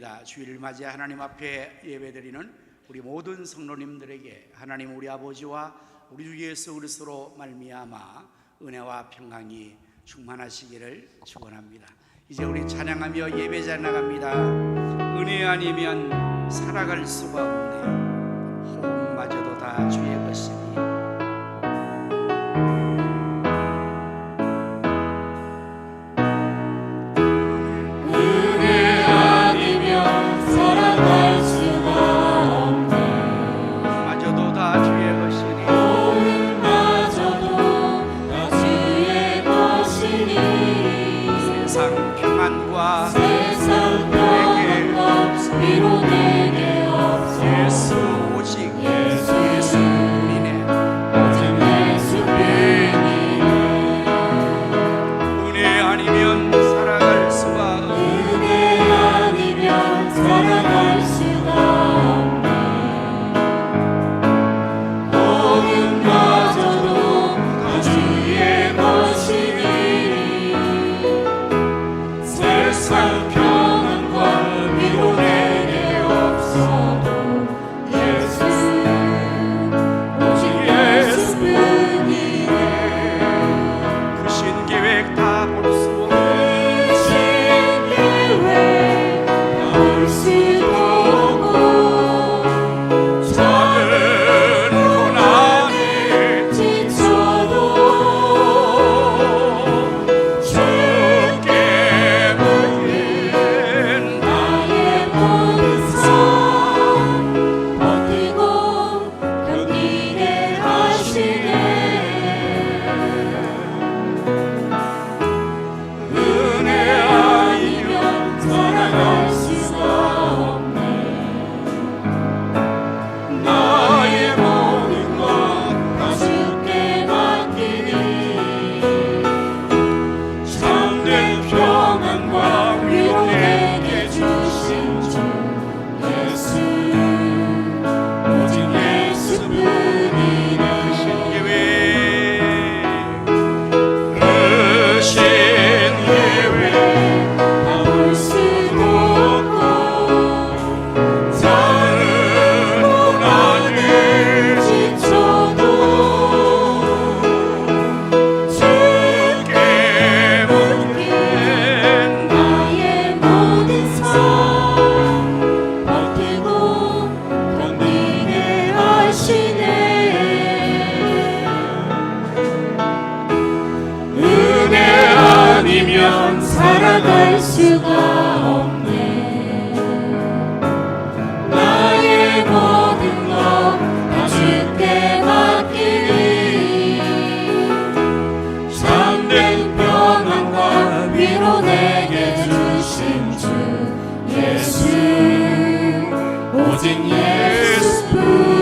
축원합니다. 주일을 맞이해 하나님 앞에 예배드리는 우리 모든 성도님들에게 하나님 우리 아버지와 우리 주 예수 그리스도로 말미암아 은혜와 평강이 충만하시기를 축원합니다. 이제 우리 찬양하며 예배자에 나갑니다. 은혜 아니면 살아갈 수가 없네요. 호흡마저도 다 주의 것이니 살아갈 수가 없네. 나의 모든 것 다 주께 맡기니 참된 평안과 위로 내게 주신 주 예수, 오직 예수뿐이네.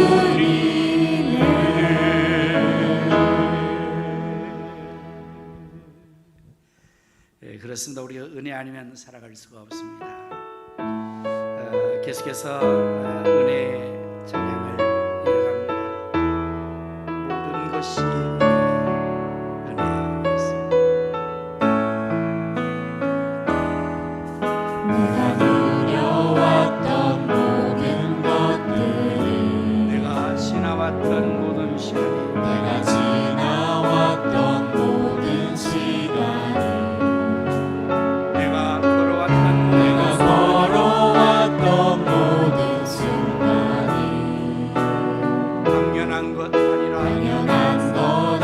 그렇습니다. 우리가 은혜 아니면 살아갈 수가 없습니다. 계속해서 은혜 찬양을 이어갑니다. 모든 것이 은혜였습니다. 내가 누려왔던 모든 것들이, 내가 지나왔던 모든 시간이, 내가 지나왔던 모든 시간이, 내가 걸어왔던 모든 순간이 당연한 것 아니라 당연한 것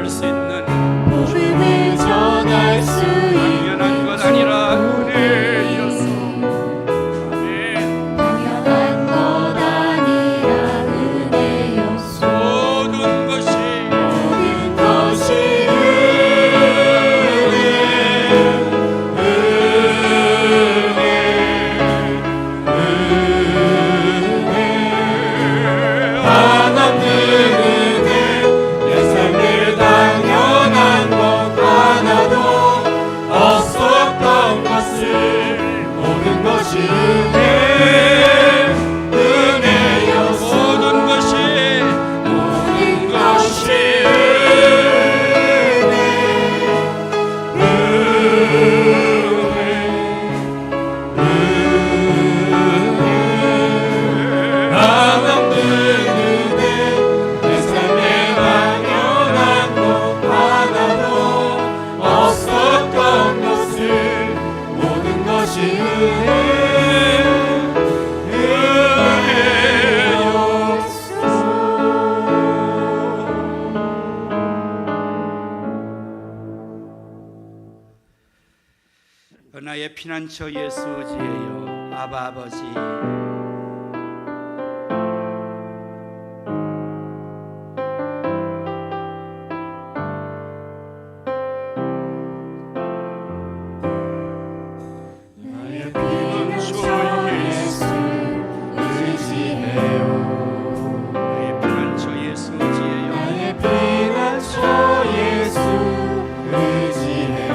전할 수 있는 복음을 전할 수 있는 당연한 것 아니라 은혜였소. 아멘. 당연한 것 아니라 은혜였소. 모든 것이 모든 것이 한없는 은혜. 내 삶에 당연한 것 하나도 없었던 것을 모든 것이 은혜였소. 모든 것이 모든 것이 한없는 은혜. 내 삶에 당연한 것 하나도 없었던 것을 모든 것이 나의 피난처 예수 지혜여 아바 아버지. 나의 피난처 예수 의지해요. 나의 피난처 예수 지혜여 나의 피난처 예수 의지해요.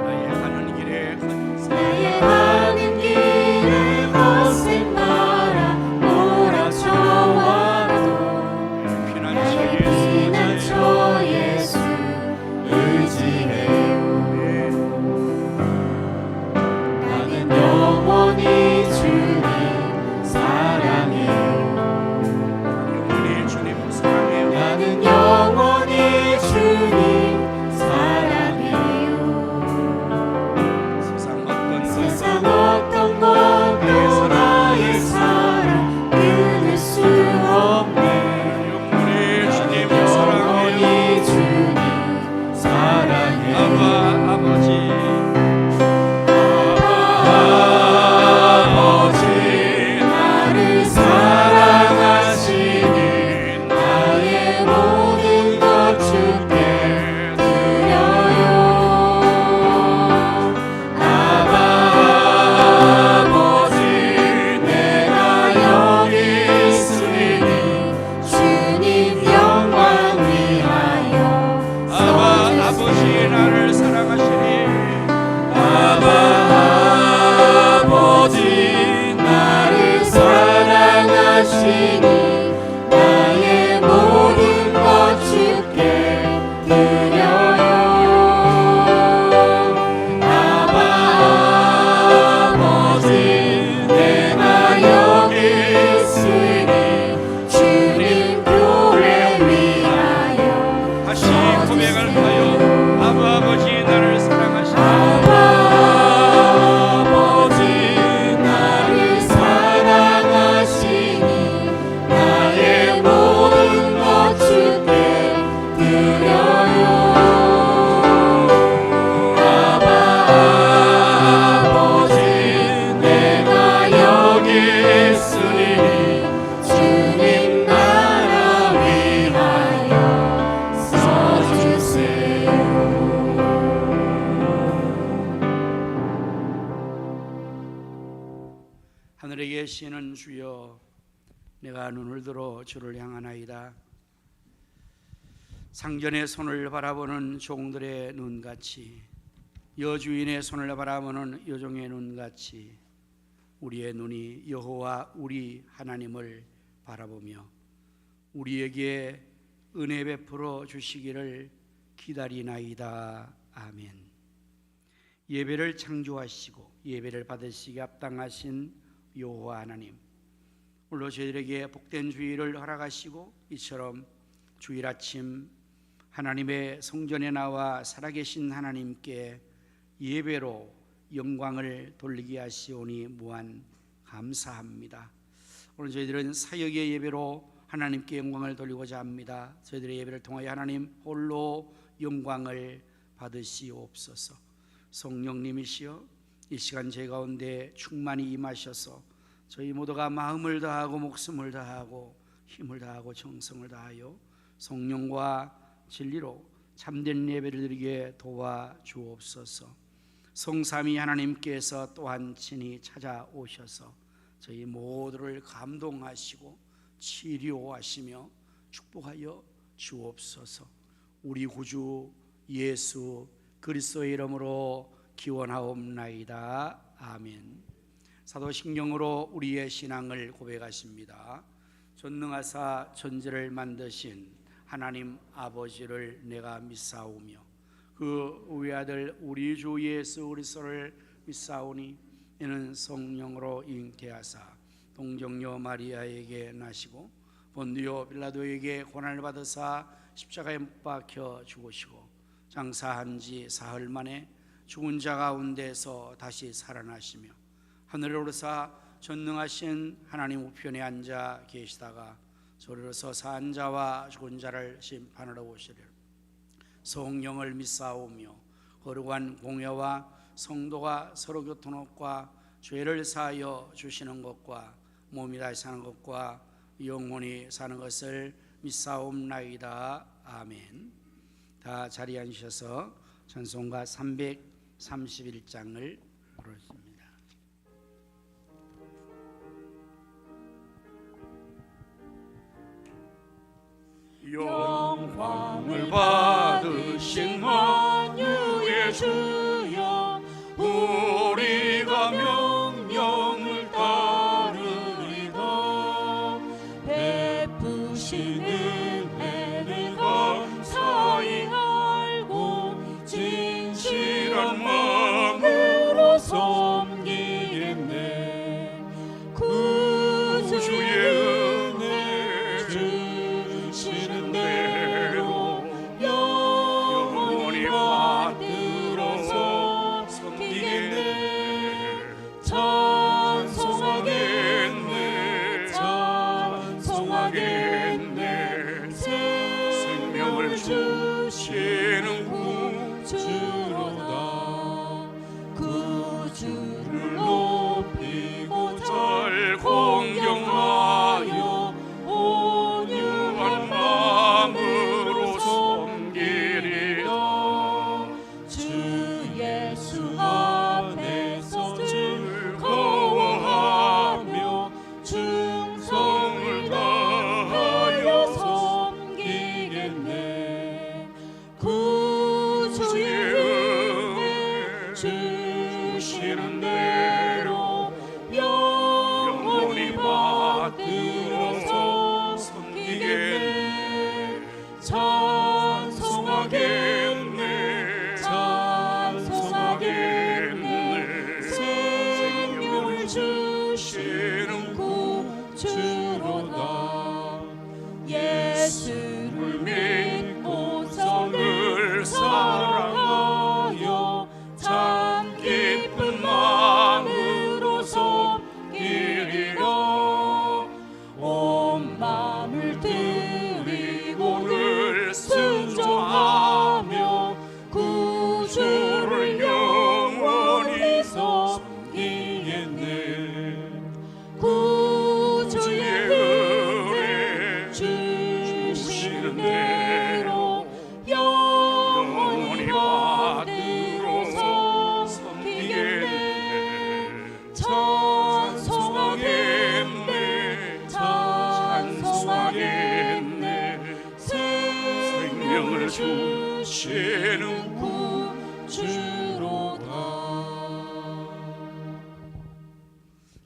나의 가는 길에 나의 가는 길에 거센 바람 몰아쳐와도 피난처 나의 피난처 예수 의지해요. 나는 영원히 주님 사랑해요. 영원히 주님 사랑해요. 나는 영원히 주님 사랑해요. 세상 어떤 세상 어떤 것도 나의 사랑 끊을 수 없네. 영원히 주님 사랑해요. 영원히 주님 사랑해요. 아바 아버지 아버지 나를 사랑하시니 나의 모든 것 주께 드려요. 아버지 내가 여기 있으니 주님 영광 위하여 아버지 나를 사랑하시니 아버지 나를 사랑하시니 나의 모든 것 주께 드려요. 아버지 내가 여기 있으니 주님 교회 위하여 다시 고백할까요? 아버지 나를 사랑하시니 아버지 나를 사랑하시니 나의 모든 것 주께 드려요. 아버지 내가 여기 있으니 주님 나라 위하여 써주세요. 하늘에 계시는 주여 내가 눈을 들어 주를 향하나이다. 상전의 손을 바라보는 종들의 눈같이 여주인의 손을 바라보는 여종의 눈같이 우리의 눈이 여호와 우리 하나님을 바라보며 우리에게 은혜 베풀어 주시기를 기다리나이다. 아멘. 예배를 창조하시고 예배를 받으시기에 합당하신 여호와 하나님, 오늘 저희들에게 복된 주일을 허락하시고 이처럼 주일 아침 하나님의 성전에 나와 살아계신 하나님께 예배로 영광을 돌리게 하시오니 무한 감사합니다. 오늘 저희들은 사역의 예배로 하나님께 영광을 돌리고자 합니다. 저희들의 예배를 통하여 하나님 홀로 영광을 받으시옵소서. 성령님이시여 이 시간 제 가운데 충만히 임하셔서 저희 모두가 마음을 다하고 목숨을 다하고 힘을 다하고 정성을 다하여 성령과 진리로 참된 예배를 드리게 도와주옵소서. 성삼위 하나님께서 또한 친히 찾아오셔서 저희 모두를 감동하시고 치료하시며 축복하여 주옵소서. 우리 구주 예수 그리스도의 이름으로 기원하옵나이다. 아멘. 사도신경으로 우리의 신앙을 고백하십니다. 전능하사 천지를 만드신 하나님 아버지를 내가 믿사오며 그 외아들 우리 주 예수 그리스도를 믿사오니 이는 성령으로 잉태하사 동정녀 마리아에게 나시고 본디오 빌라도에게 고난을 받으사 십자가에 못 박혀 죽으시고 장사한 지 사흘 만에 죽은 자 가운데서 다시 살아나시며 하늘에 오르사 전능하신 하나님 우편에 앉아 계시다가 저리로서 산 자와 죽은 자를 심판하러 오시리라. 성령을 믿사오며 거룩한 공회와 성도가 서로 교통함과 죄를 사하여 주시는 것과 몸이 다시 사는 것과 영원히 사는 것을 믿사옵나이다. 아멘. 다 자리에 앉으셔서 찬송가 331장을 부르십니다. 영광을 받으신 만유의 주여 우리가 명령을 따르리다. 베푸신 은혜를 감사히 알고 진실한 마음으로 섬기겠네. 구주의 은혜 주시는 대로 영원히 받들어서 섬기겠네. 찬송하겠네. 찬송하겠네. 생명을 주시는 구주로다. 구주를 높이고 잘 공경하여 온유한 마음으로 섬기리라. 주 예수 앞에서 즐거워하며 충성을 다하여 섬기겠네. 구주의 은혜 주시는 대로 영원히 받들어서 섬기겠네. 찬송하겠네. 찬송하겠네. 생명을 주시는 구주로다. 예수를 믿고서 늘 사랑하여 참 기쁜 마음으로 섬기리라. 온 마음을 드리고 늘 순종하며 구주를 영원히 섬기겠네. 구주의 은혜 주시는 대로 영원히 받들어서 섬기겠네. 찬송하겠네. 찬송하겠네. 생명을 주시는 구주로다.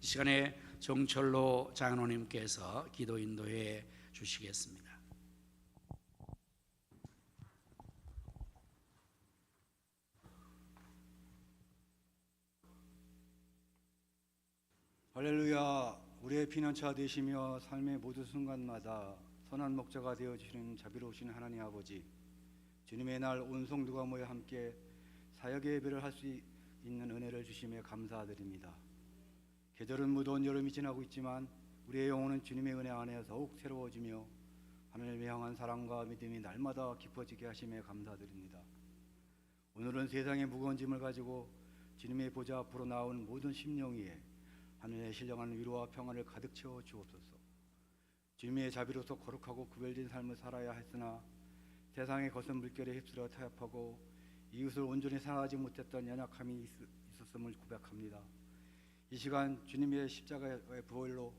이 시간에 정철로 장로님께서 기도 인도해 주시겠습니다. 할렐루야. 우리의 피난처가 되시며 삶의 모든 순간마다 선한 목자가 되어주시는 자비로우신 하나님 아버지, 주님의 날 온 성도가 모여 함께 사역의 예배를 할 수 있는 은혜를 주심에 감사드립니다. 계절은 무더운 여름이 지나고 있지만 우리의 영혼은 주님의 은혜 안에 더욱 새로워지며 하나님을 향한 사랑과 믿음이 날마다 깊어지게 하심에 감사드립니다. 오늘은 세상의 무거운 짐을 가지고 주님의 보좌 앞으로 나온 모든 심령 위에 하늘의 신령한 위로와 평안을 가득 채워 주옵소서. 주님의 자비로서 거룩하고 구별된 삶을 살아야 했으나 세상의 거센 물결에 휩쓸려 타협하고 이웃을 온전히 사랑하지 못했던 연약함이 있었음을 고백합니다. 이 시간 주님의 십자가의 보혈로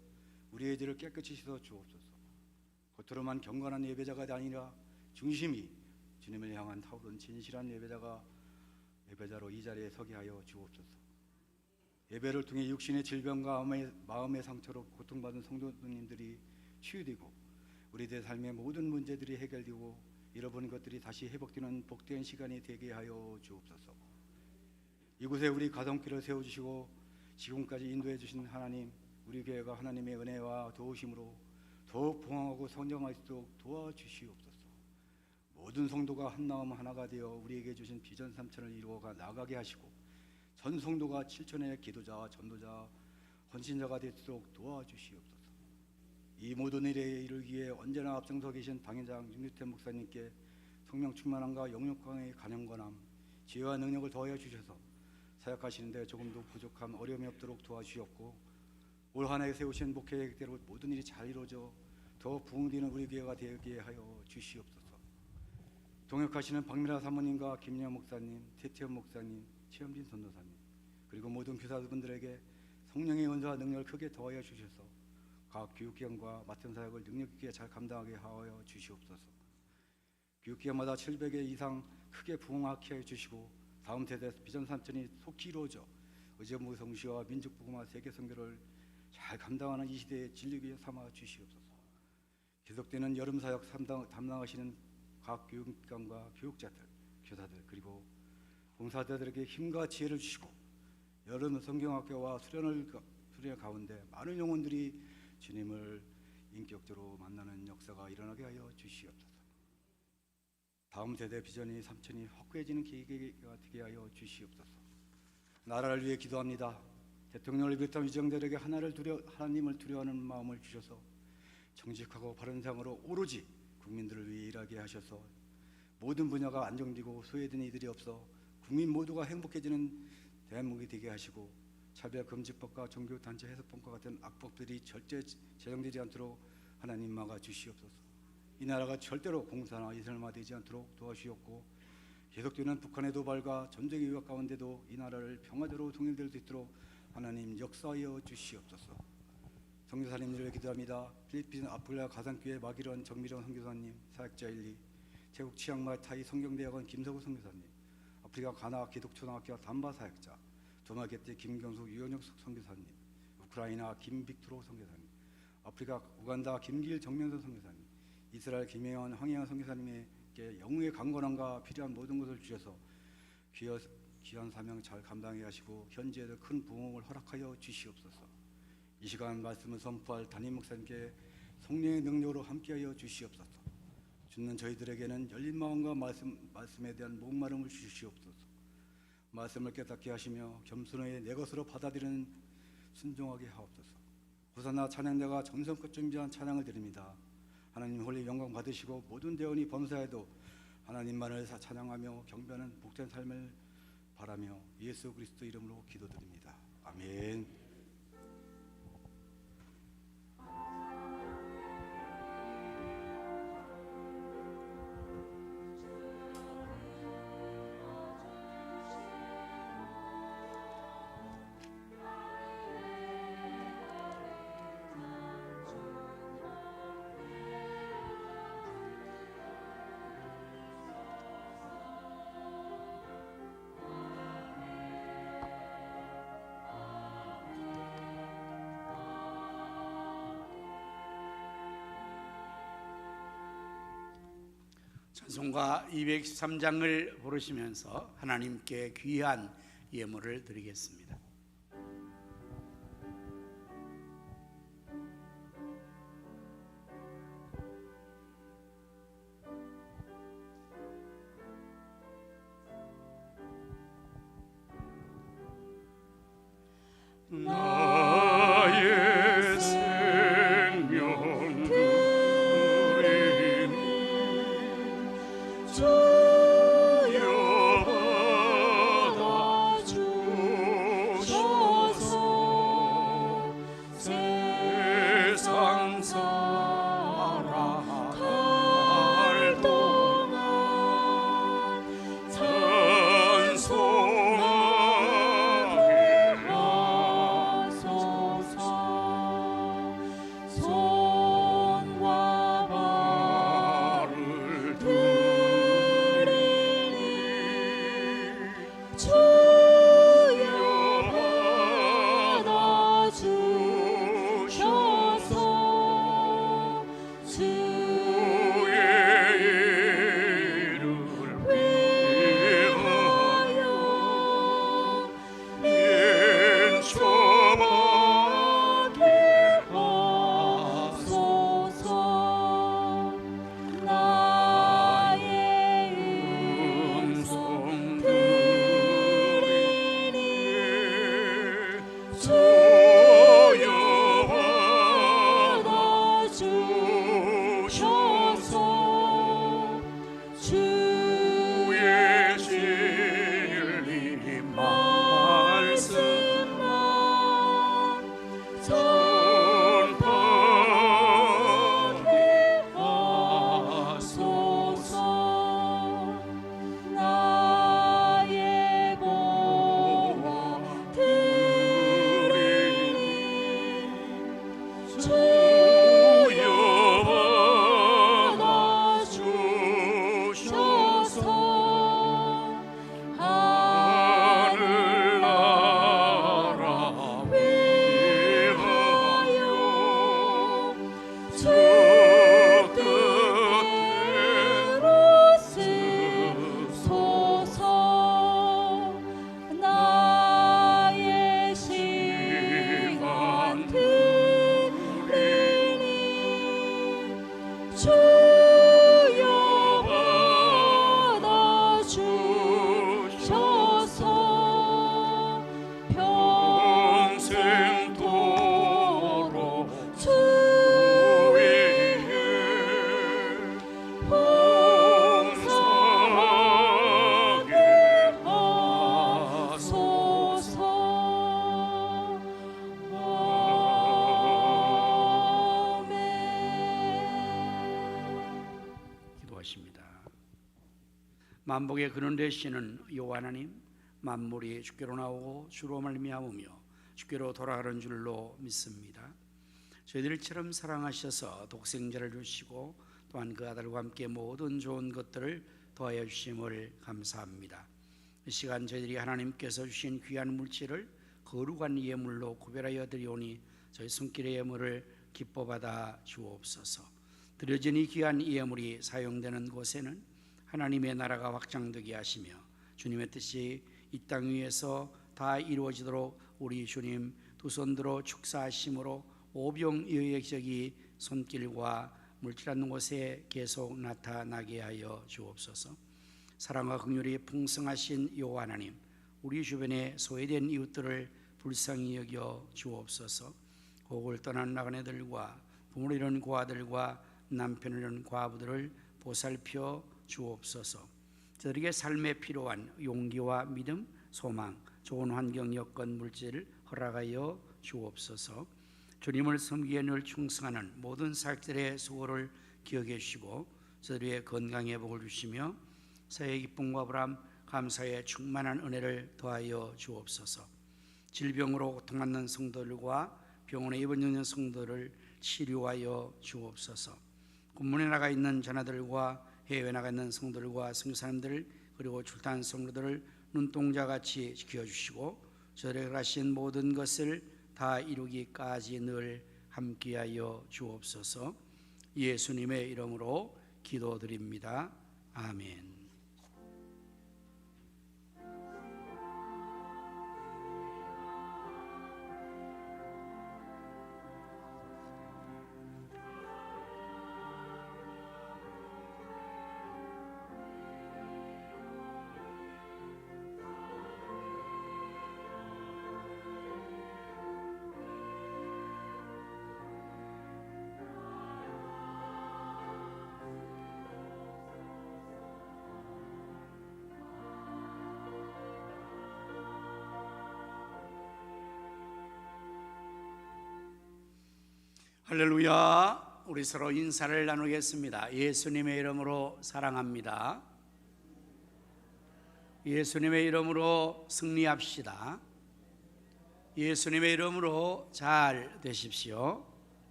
우리의 죄를 깨끗이 씻어 주옵소서. 겉으로만 경건한 예배자가 아니라 중심이 주님을 향한 타오른 진실한 예배자로 이 자리에 서게 하여 주옵소서. 예배를 통해 육신의 질병과 마음의 상처로 고통받은 성도님들이 치유되고 우리들의 삶의 모든 문제들이 해결되고 잃어버린 것들이 다시 회복되는 복된 시간이 되게 하여 주옵소서. 이곳에 우리 가정길을 세워주시고 지금까지 인도해 주신 하나님, 우리 교회가 하나님의 은혜와 도우심으로 더욱 부흥하고 성장할 수 있도록 도와주시옵소서. 모든 성도가 한 마음 하나가 되어 우리에게 주신 비전 3천을 이루어가 나가게 하시고 전 성도가 7천의 기도자, 전도자, 헌신자가 되도록 도와주시옵소서. 이 모든 일에 이르기 위해 언제나 앞장서 계신 당회장 윤유태 목사님께 성령 충만함과 영육강의 간영권함, 지혜와 능력을 더하여 주셔서 사역하시는데 조금도 부족함, 어려움이 없도록 도와주시옵고 올 한 해 세우신 목회 계획대로 모든 일이 잘 이루어져 더 부흥되는 우리 교회가 되게 하여 주시옵소서. 동역하시는 박미라 사모님과 김영 목사님, 태태현 목사님, 최현빈 전도사님, 그리고 모든 교사분들에게 성령의 은사와 능력을 크게 더하여 주셔서 각 교육기관과 맡은 사역을 능력 있게 잘 감당하게 하여 주시옵소서. 교육기관마다 700회 이상 크게 부흥하게 해주시고 다음 세대 비전 3천이 속히 이루어져 의정부 성시와 민족복음화 세계 선교를 잘 감당하는 이 시대에 진리교회 삼아 주시옵소서. 계속되는 여름 사역 담당하시는 각 교육기관과 교육자들, 교사들 그리고 봉사자들에게 힘과 지혜를 주시고 여름 성경학교와 수련 가운데 많은 영혼들이 주님을 인격적으로 만나는 역사가 일어나게 하여 주시옵소서. 다음 세대 비전이 3천이 확고해지는 계기가 되게 하여 주시옵소서. 나라를 위해 기도합니다. 대통령을 비롯한 위정들에게 하나님을 두려워하는 마음을 주셔서 정직하고 바른 생으로 오로지 국민들을 위해 일하게 하셔서 모든 분야가 안정되고 소외된 이들이 없어 국민 모두가 행복해지는 대한민국이 되게 하시고 차별금지법과 종교단체 해석법과 같은 악법들이 절대 제정되지 않도록 하나님 막아 주시옵소서. 이 나라가 절대로 공산화 이슬람화되지 않도록 도와주시옵고 계속되는 북한의 도발과 전쟁의 위협 가운데도 이 나라를 평화대로 통일될 수 있도록 하나님 역사하여 주시옵소서. 선교사님들을 기도합니다. 필리핀 아프리카 가상교회 마기런 정미정 선교사님, 사역자 1, 2, 태국 치앙마이 타이 성경대학원 김서구 선교사님, 아프리카 가나 기독초등학교 담바 사역자, 도마게떼 김경수 유현혁 선교사님, 우크라이나 김빅토로 선교사님, 아프리카 우간다 김길 정면선 선교사님, 이스라엘 김혜원 황혜원 선교사님에게 영웅의 강건함과 필요한 모든 것을 주셔서 귀한 사명 잘 감당해 하시고 현지에도 큰 부흥을 허락하여 주시옵소서. 이 시간 말씀을 선포할 담임 목사님께 성령의 능력으로 함께하여 주시옵소서. 듣는 저희들에게는 열린 마음과 말씀에 대한 목마름을 주시옵소서. 말씀을 깨닫게 하시며 겸손하게 내 것으로 받아들이는 순종하게 하옵소서. 호산나 찬양대가 정성껏 준비한 찬양을 드립니다. 하나님 홀리 영광 받으시고 모든 대원이 범사에도 하나님만을 찬양하며 경배하는 복된 삶을 바라며 예수 그리스도 이름으로 기도드립니다. 아멘. 찬송가 213장을 부르시면서 하나님께 귀한 예물을 드리겠습니다. 나의 새 만복의 근원 되시는 여호와 하나님, 만물이 주께로 나오고 주로 말미암으며 주께로 돌아가는 줄로 믿습니다. 저희들처럼 사랑하셔서 독생자를 주시고 또한 그 아들과 함께 모든 좋은 것들을 더하여 주심을 감사합니다. 이 시간 저희들이 하나님께서 주신 귀한 물질을 거룩한 예물로 구별하여 드리오니 저희 손길의 예물을 기뻐 받아 주옵소서. 드려진 이 귀한 예물이 사용되는 곳에는 하나님의 나라가 확장되게 하시며 주님의 뜻이 이 땅 위에서 다 이루어지도록 우리 주님 두 손 들어 축사하심으로 오병이어적이 손길과 물질 않는 곳에 계속 나타나게 하여 주옵소서. 사랑과 긍휼이 풍성하신 여호와 하나님, 우리 주변에 소외된 이웃들을 불쌍히 여겨 주옵소서. 고국을 떠난 나그네들과 부모를 잃은 고아들과 남편을 잃은 과부들을 보살펴 주옵소서. 저들에게 삶에 필요한 용기와 믿음, 소망, 좋은 환경, 여건, 물질을 허락하여 주옵소서. 주님을 섬기기에 늘 충성하는 모든 사역들의 수고를 기억해 주시고 저들의 건강에 복을 주시며 새해 기쁨과 보람, 감사의 충만한 은혜를 더하여 주옵소서. 질병으로 고통받는 성도들과 병원에 입원 중인 성도를 치료하여 주옵소서. 군문에 나가 있는 자녀들과 해외에 나가 있는 성도들과 선교사님들 그리고 출탄 성도들을 눈동자같이 지켜주시고 저들에게 하신 모든 것을 다 이루기까지 늘 함께하여 주옵소서. 예수님의 이름으로 기도드립니다. 아멘. 할렐루야. 우리 서로 인사를 나누겠습니다. 예수님의 이름으로 사랑합니다. 예수님의 이름으로 승리합시다. 예수님의 이름으로 잘 되십시오.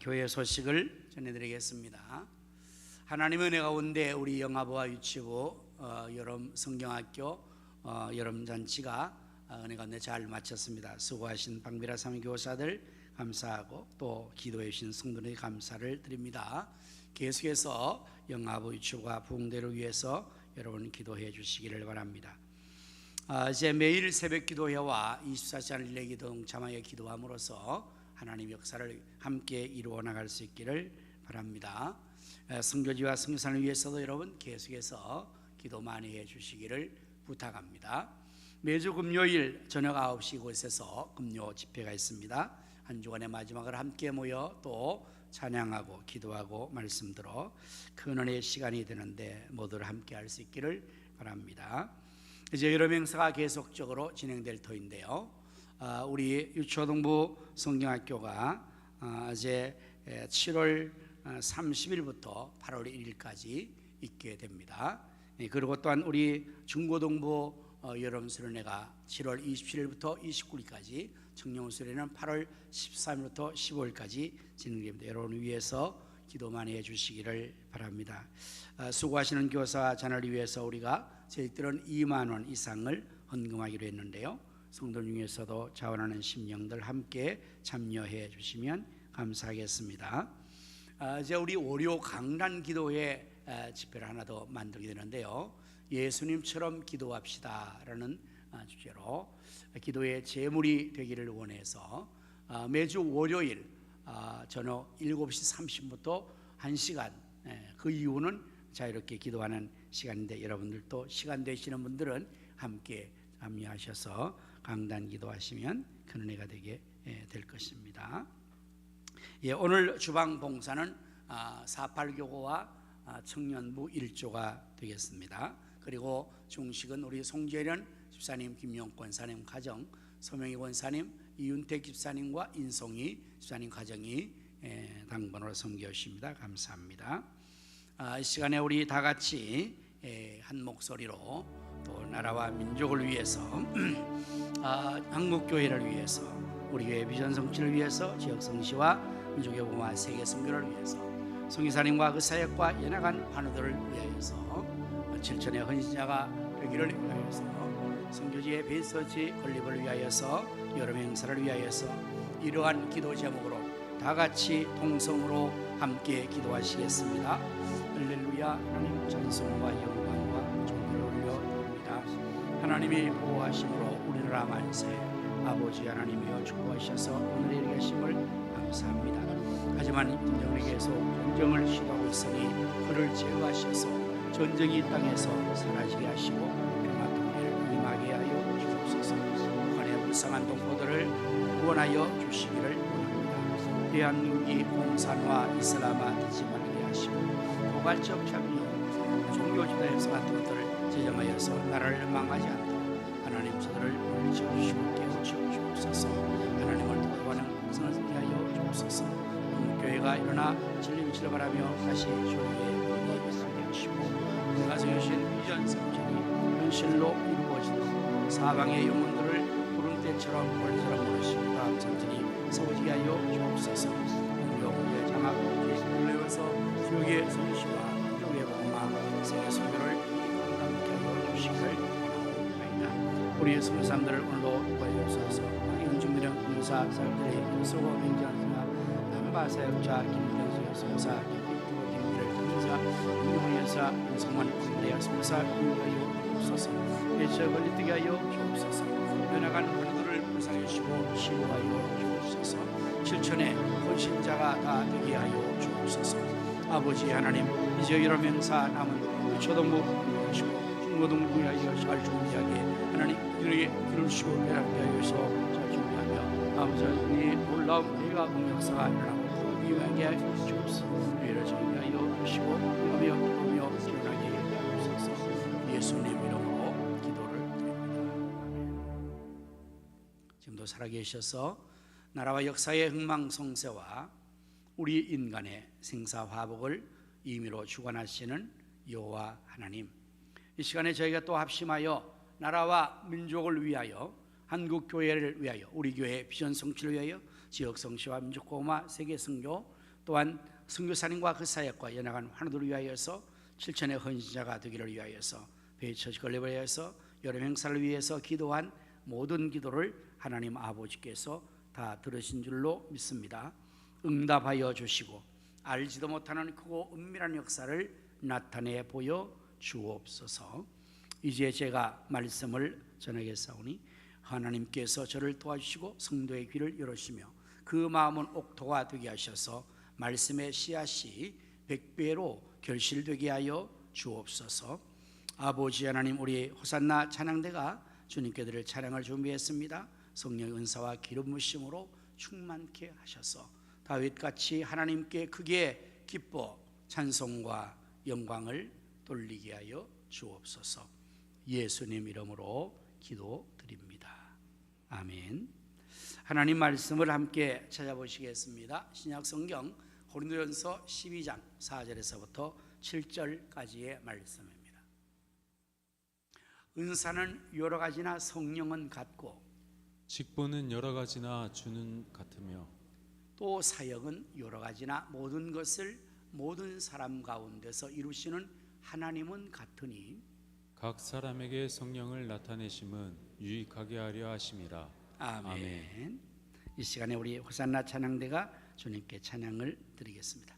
교회 소식을 전해드리겠습니다. 하나님의 은혜 가운데 우리 영아부와 유치부 여름 성경학교 여름잔치가 은혜 가운데 잘 마쳤습니다. 수고하신 방비라 삼교사들 감사하고 또 기도해 주신 성도들에게 감사를 드립니다. 계속해서 영아부 유치부가 부흥대를 위해서 여러분 기도해 주시기를 바랍니다. 이제 매일 새벽 기도회와 24시간 릴레이 기도 동참하여 기도함으로써 하나님 역사를 함께 이루어 나갈 수 있기를 바랍니다. 선교지와 선교사를 위해서도 여러분 계속해서 기도 많이 해 주시기를 부탁합니다. 매주 금요일 저녁 9시 곳에서 금요 집회가 있습니다. 한 주간의 마지막을 함께 모여 또 찬양하고 기도하고 말씀 들어 큰 은혜의 시간이 되는데 모두를 함께 할 수 있기를 바랍니다. 이제 여름 행사가 계속적으로 진행될 터인데요. 우리 유초동부 성경학교가 이제 7월 30일부터 8월 1일까지 있게 됩니다. 그리고 또한 우리 중고동부 여름 수련회가 7월 27일부터 29일까지, 청년 수련회는 8월 13일부터 15일까지 진행됩니다. 여러분을 위해서 기도 많이 해주시기를 바랍니다. 수고하시는 교사 자녀를 위해서 우리가 저희들은 2만 원 이상을 헌금하기로 했는데요. 성도 중에서도 자원하는 심령들 함께 참여해 주시면 감사하겠습니다. 이제 우리 월요 강단 기도회 집회를 하나 더 만들게 되는데요. 예수님처럼 기도합시다라는 주제로 기도의 제물이 되기를 원해서 매주 월요일 저녁 7시 30분부터 1시간, 그 이후는 자유롭게 기도하는 시간인데 여러분들도 시간 되시는 분들은 함께 참여하셔서 강단 기도하시면 큰 은혜가 되게 될 것입니다. 오늘 주방 봉사는 48교구와 청년부 1조가 되겠습니다. 그리고 중식은 우리 송재련 집사님, 김용 권사님 가정, 서명희 권사님, 이윤택 집사님과 인송이 집사님 가정이 당번으로 섬겨주십니다. 감사합니다. 이 시간에 우리 다 같이 한 목소리로 또 나라와 민족을 위해서 한국 교회를 위해서 우리 교회 비전 성취를 위해서 지역 성시와 민족의 복음화 세계 선교를 위해서 성교사님과 그 사역과 연합한 환우들을 위하여서 7천의 헌신자가 되기를 위하여서 선교지의 베이스처치 건립을 위하여서 여름 행사를 위하여서 이러한 기도 제목으로 다 같이 통성으로 함께 기도하시겠습니다. 할렐루야. 하나님 찬송과 영광과 존귀를 올려드립니다. 하나님이 보호하심으로 우리 나라 만세. 아버지 하나님이여 축복하셔서 오늘에 이르게 하심을 감사합니다. 하지만 전쟁을 계속 전쟁을 시도하고 있으니 그를 제거하셔서 전쟁이 이 땅에서 사라지게 하시고 평화통일을 임하게 하여 주옵소서. 북한의 불쌍한 동포들을 구원하여 주시기를 원합니다. 대한민국이 공산화 이슬람화 되지 말게 하시고 포괄적 참여 종교 집단에서 같은 것들을 제정하여서 나라를 망하지 않도록 하나님 저들을 물리쳐 주시고 깨우쳐 주옵소서. 하나님을 도와하는 성을 하여 주옵소서. 교회가 일어나 진리미치를 바라며 다시 조용히 문이 있게 하시고 내가 정해주신 비전 성취이 현실로 이루어지도록 사방의 영혼들을 구름대처럼 벌처럼 모르시고 다음 천천히 세워지게 하여 주옵소서. 영웅의 장악 물레어서 지역의 성시와 교회의 복음화 세계 선교를 감당케 하여 주시기를 원하옵나이다. 우리 선교사님들을 오늘도 도와주옵소서. 영중미령 군사 사역들의 소고 맹장사 남바사역자 김경수 선교사 김기를 전도사 김용훈 여사 김성만 군대역 선교사 김가요 주옵소서. 배처 걸리뜨게 하여 주옵소서. 변화간 하늘들을 불쌍히 주시고 치료하여 주옵소서. 7천의 헌신자가 다 되게 하여 주옵소서. 아버지 하나님 이제 여러 명사 남은 초등부 하시고 중고등부 위하여 잘 준비하게 하나님 우리에게 길을 주시고 변함케 하여서 잘 준비하며 아버지 하나님 놀라운 내가 역사가 일어나고 유명하게 하여 주옵소서. 위를 정리하여 주시고 여며 기원하게 하옵소서. 예수님 이름으로 기도를 드립니다. 지금도 살아계셔서 나라와 역사의 흥망성쇠와 우리 인간의 생사화복을 임의로 주관하시는 여호와 하나님, 이 시간에 저희가 또 합심하여 나라와 민족을 위하여 한국 교회를 위하여 우리 교회 비전 성취를 위하여 지역 성취와 민족 복음화 세계 선교 또한 선교사님과 그 사역과 연합한 환우들을 위하여서 7천의 헌신자가 되기를 위하여서 베이처치 건립을 위하여서 여름 행사를 위해서 기도한 모든 기도를 하나님 아버지께서 다 들으신 줄로 믿습니다. 응답하여 주시고 알지도 못하는 크고 은밀한 역사를 나타내 보여 주옵소서. 이제 제가 말씀을 전하겠사오니 하나님께서 저를 도와주시고 성도의 귀를 열으시며 그 마음은 옥토가 되게 하셔서 말씀의 씨앗이 100배로 결실되게 하여 주옵소서. 아버지 하나님, 우리 호산나 찬양대가 주님께 드릴 찬양을 준비했습니다. 성령의 은사와 기름 부으심으로 충만케 하셔서 다윗같이 하나님께 크게 기뻐 찬송과 영광을 돌리게 하여 주옵소서. 예수님 이름으로 기도드립니다. 아멘. 하나님 말씀을 함께 찾아보시겠습니다. 신약성경 고린도전서 12장 4절에서부터 7절까지의 말씀입니다. 은사는 여러 가지나 성령은 같고 직분은 여러 가지나 주는 같으며 또 사역은 여러 가지나 모든 것을 모든 사람 가운데서 이루시는 하나님은 같으니 각 사람에게 성령을 나타내심은 유익하게 하려 하심이라. 아멘. 이 시간에 우리 호산나 찬양대가 주님께 찬양을 드리겠습니다.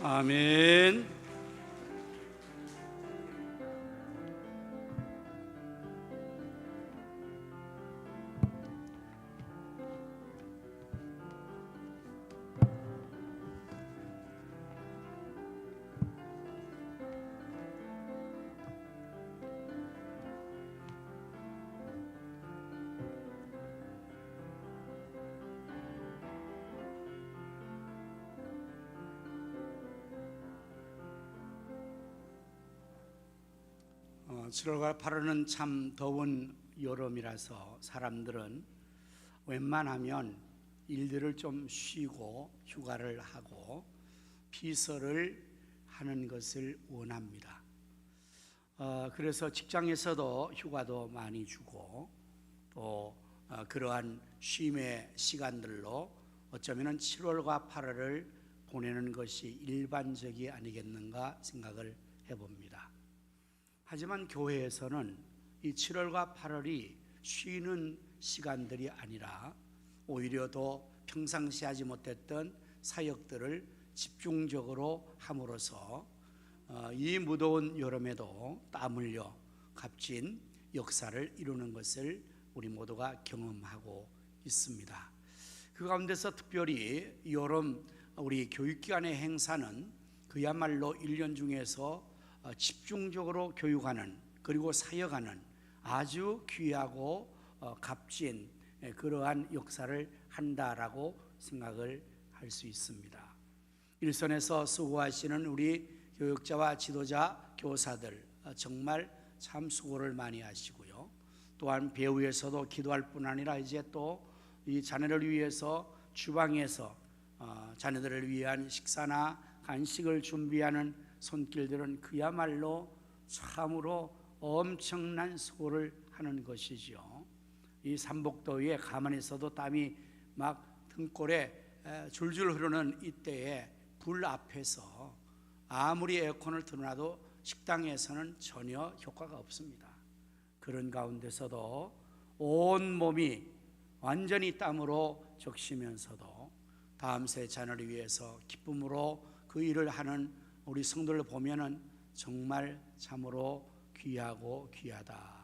아멘. 어, 7월과 8월은 참 더운 여름이라서 사람들은 웬만하면 일들을 좀 쉬고 휴가를 하고 피서를 하는 것을 원합니다. 그래서 직장에서도 휴가도 많이 주고 또 그러한 쉼의 시간들로 어쩌면 7월과 8월을 보내는 것이 일반적이 아니겠는가 생각을 해봅니다. 하지만 교회에서는 이 7월과 8월이 쉬는 시간들이 아니라 오히려 더 평상시 하지 못했던 사역들을 집중적으로 함으로써 이 무더운 여름에도 땀 흘려 값진 역사를 이루는 것을 우리 모두가 경험하고 있습니다. 그 가운데서 특별히 여름 우리 교육기관의 행사는 그야말로 1년 중에서 집중적으로 교육하는 그리고 사역하는 아주 귀하고 값진 그러한 역사를 한다라고 생각을 할 수 있습니다. 일선에서 수고하시는 우리 교육자와 지도자, 교사들 정말 참 수고를 많이 하시고요. 또한 배후에서도 기도할 뿐 아니라 이제 또 이 자녀를 위해서 주방에서 자녀들을 위한 식사나 간식을 준비하는 손길들은 그야말로 참으로 엄청난 수고를 하는 것이죠. 이 삼복더위에 가만히 있어도 땀이 막 등골에 줄줄 흐르는 이때에 불 앞에서 아무리 에어컨을 틀어놔도 식당에서는 전혀 효과가 없습니다. 그런 가운데서도 온 몸이 완전히 땀으로 적시면서도 다음 세 자녀를 위해서 기쁨으로 그 일을 하는 우리 성도를 보면은 정말 참으로 귀하고 귀하다.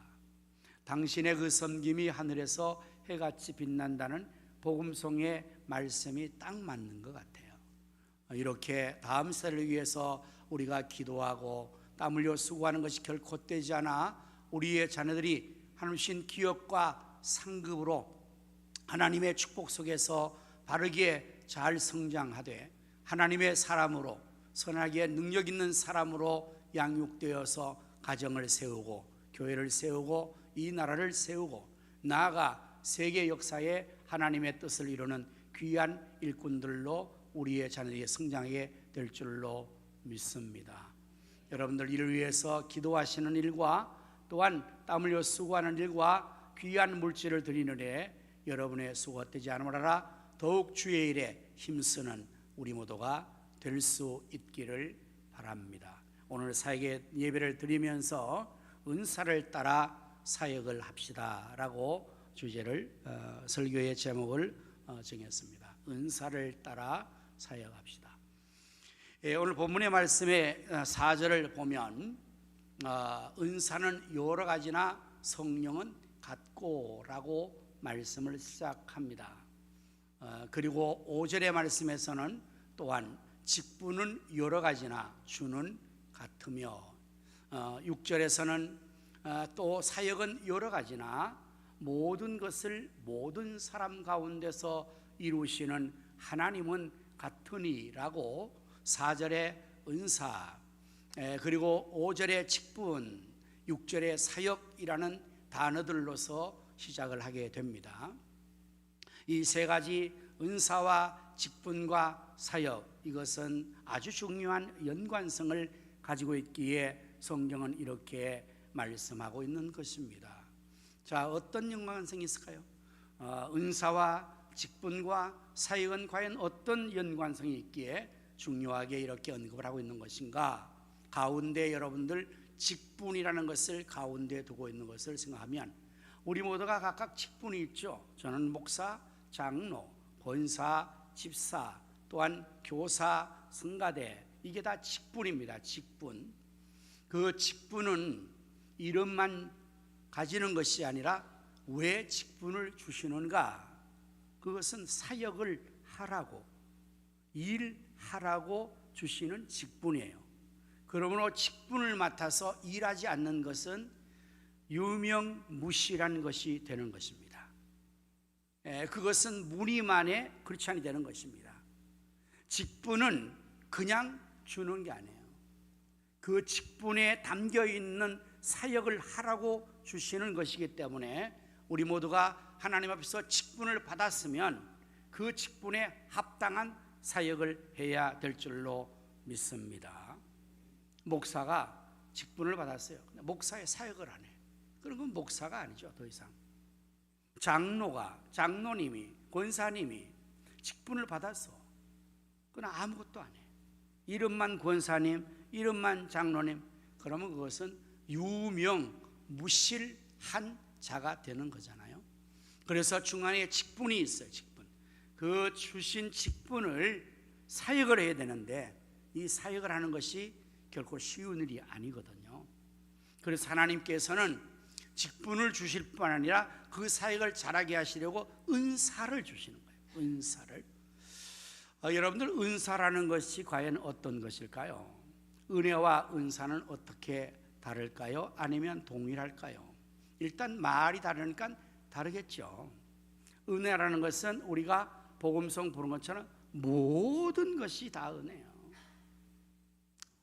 당신의 그 섬김이 하늘에서 해같이 빛난다는 복음성의 말씀이 딱 맞는 것 같아요. 이렇게 다음 세를 위해서 우리가 기도하고 땀 흘려 수고하는 것이 결코 헛되지 않아 우리의 자녀들이 하나님 주신 기업과 상급으로 하나님의 축복 속에서 바르게 잘 성장하되 하나님의 사람으로 선하게 능력 있는 사람으로 양육되어서 가정을 세우고 교회를 세우고 이 나라를 세우고 나아가 세계 역사에 하나님의 뜻을 이루는 귀한 일꾼들로 우리의 자녀들이 성장하게 될 줄로 믿습니다. 여러분들 이를 위해서 기도하시는 일과 또한 땀 흘려 수고하는 일과 귀한 물질을 드리는 일에 여러분의 수고가 헛되지 않으라. 더욱 주의 일에 힘쓰는 우리 모두가 될 수 있기를 바랍니다. 오늘 사역의 예배를 드리면서 은사를 따라 사역을 합시다 라고 주제를 설교의 제목을 정했습니다. 은사를 따라 사역합시다. 오늘 본문의 말씀의 4절을 보면 은사는 여러 가지나 성령은 같고 라고 말씀을 시작합니다. 그리고 5절의 말씀에서는 또한 직분은 여러 가지나 주는 같으며 6절에서는 또 사역은 여러 가지나 모든 것을 모든 사람 가운데서 이루시는 하나님은 같으니라고 4절의 은사 그리고 5절의 직분 6절의 사역이라는 단어들로서 시작을 하게 됩니다. 이 세 가지 은사와 직분과 사역 이것은 아주 중요한 연관성을 가지고 있기에 성경은 이렇게 말씀하고 있는 것입니다. 자, 어떤 연관성이 있을까요? 은사와 직분과 사역은 과연 어떤 연관성이 있기에 중요하게 이렇게 언급을 하고 있는 것인가? 가운데 여러분들 직분이라는 것을 가운데 두고 있는 것을 생각하면 우리 모두가 각각 직분이 있죠. 저는 목사, 장로, 권사, 집사, 또한 교사, 성가대, 이게 다 직분입니다. 직분. 그 직분은 이름만 가지는 것이 아니라 왜 직분을 주시는가? 그것은 사역을 하라고, 일하라고 주시는 직분이에요. 그러므로 직분을 맡아서 일하지 않는 것은 유명무실한 것이 되는 것입니다. 그것은 무리만의 크리스찬이 되는 것입니다. 직분은 그냥 주는 게 아니에요. 그 직분에 담겨 있는 사역을 하라고 주시는 것이기 때문에 우리 모두가 하나님 앞에서 직분을 받았으면 그 직분에 합당한 사역을 해야 될 줄로 믿습니다. 목사가 직분을 받았어요. 근데 목사의 사역을 안 해. 그런 건 목사가 아니죠, 더 이상. 장로님이, 권사님이 직분을 받았어. 그건 아무것도 안 해. 이름만 권사님, 이름만 장로님, 그러면 그것은 유명무실한 자가 되는 거잖아요. 그래서 중간에 직분이 있어요. 직분. 그 주신 직분을 사역을 해야 되는데 이 사역을 하는 것이 결코 쉬운 일이 아니거든요. 그래서 하나님께서는 직분을 주실 뿐 아니라 그 사역을 잘하게 하시려고 은사를 주시는 거예요. 은사를. 여러분들, 은사라는 것이 과연 어떤 것일까요? 은혜와 은사는 어떻게 다를까요? 아니면 동일할까요? 일단 말이 다르니까 다르겠죠. 은혜라는 것은 우리가 복음성 부른 것처럼 모든 것이 다 은혜예요.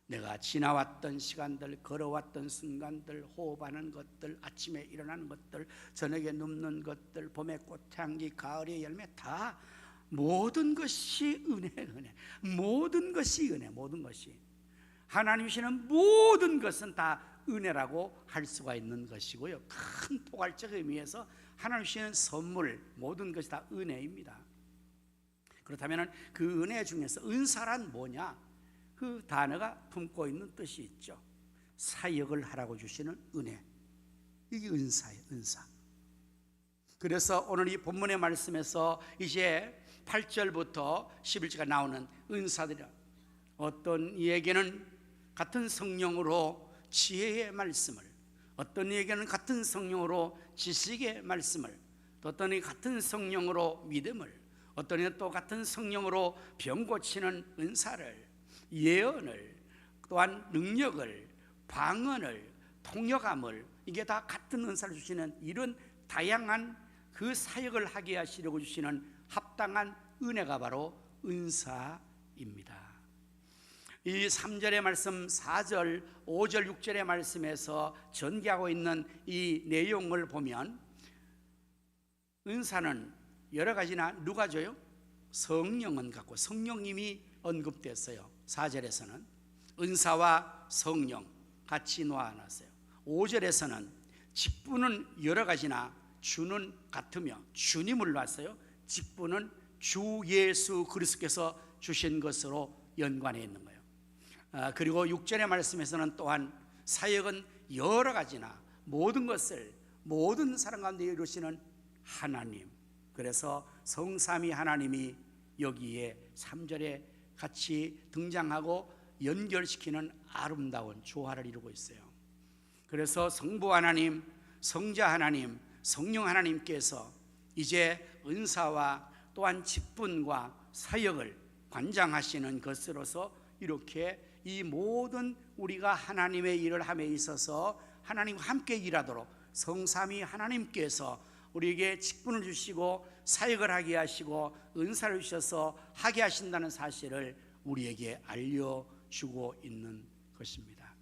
내가 지나왔던 시간들, 걸어왔던 순간들, 호흡하는 것들, 아침에 일어나는 것들, 저녁에 눕는 것들, 봄의 꽃향기, 가을의 열매, 다 모든 것이 은혜. 모든 것이 은혜. 모든 것이 하나님 주시는 모든 것은 다 은혜라고 할 수가 있는 것이고요. 큰 포괄적 의미에서 하나님 주시는 선물, 모든 것이 다 은혜입니다. 그렇다면 그 은혜 중에서 은사란 뭐냐? 그 단어가 품고 있는 뜻이 있죠. 사역을 하라고 주시는 은혜, 이게 은사예요. 은사. 그래서 오늘 이 본문의 말씀에서 이제 8절부터 11절가 나오는 은사들이, 어떤 이에게는 같은 성령으로 지혜의 말씀을, 어떤 이에게는 같은 성령으로 지식의 말씀을, 또 어떤 이 같은 성령으로 믿음을, 어떤 이는 또 같은 성령으로 병 고치는 은사를, 예언을, 또한 능력을, 방언을, 통역함을, 이게 다 같은 은사를 주시는 이런 다양한 그 사역을 하게 하시려고 주시는 합당한 은혜가 바로 은사입니다. 이 3절의 말씀, 4절, 5절, 6절의 말씀에서 전개하고 있는 이 내용을 보면 은사는 여러 가지나 누가 줘요? 성령은 갖고, 성령님이 언급됐어요. 4절에서는 은사와 성령 같이 놓아놨어요. 5절에서는 직분은 여러 가지나 주는 같으며, 주님을 놨어요. 직분은 주 예수 그리스도께서 주신 것으로 연관해 있는 거예요. 그리고 6절의 말씀에서는 또한 사역은 여러 가지나 모든 것을 모든 사람 가운데 이루시는 하나님, 그래서 성삼위 하나님이 여기에 3절에 같이 등장하고 연결시키는 아름다운 조화를 이루고 있어요. 그래서 성부 하나님, 성자 하나님, 성령 하나님께서 이제 은사와 또한 직분과 사역을 관장하시는 것으로서 이렇게 이 모든 우리가 하나님의 일을 함에 있어서 하나님과 함께 일하도록 성삼위 하나님께서 우리에게 직분을 주시고 사역을 하게 하시고 은사를 주셔서 하게 하신다는 사실을 우리에게 알려주고 있는 것입니다.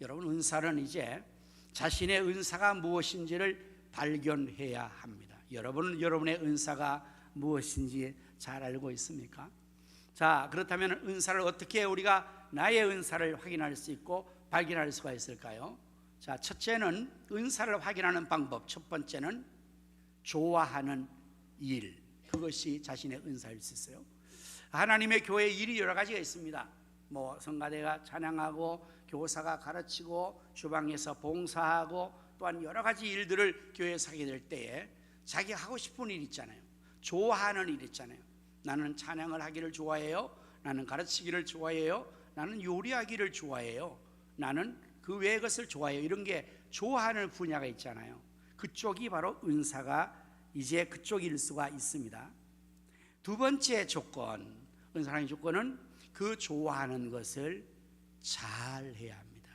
여러분, 은사는 이제 자신의 은사가 무엇인지를 발견해야 합니다. 여러분은 여러분의 은사가 무엇인지 잘 알고 있습니까? 자, 그렇다면 은사를 어떻게 우리가 나의 은사를 확인할 수 있고 발견할 수가 있을까요? 자, 첫째는 은사를 확인하는 방법, 첫 번째는 좋아하는 일, 그것이 자신의 은사일 수 있어요. 하나님의 교회 일이 여러 가지가 있습니다. 성가대가 찬양하고, 교사가 가르치고, 주방에서 봉사하고, 또한 여러 가지 일들을 교회에서 하게 될 때에 자기가 하고 싶은 일 있잖아요. 좋아하는 일 있잖아요. 나는 찬양을 하기를 좋아해요. 나는 가르치기를 좋아해요. 나는 요리하기를 좋아해요. 나는 그 외의 것을 좋아해요. 이런 게 좋아하는 분야가 있잖아요. 그쪽이 바로 은사가 이제 그쪽일 수가 있습니다. 두 번째 조건, 은사라는 조건은 그 좋아하는 것을 잘 해야 합니다.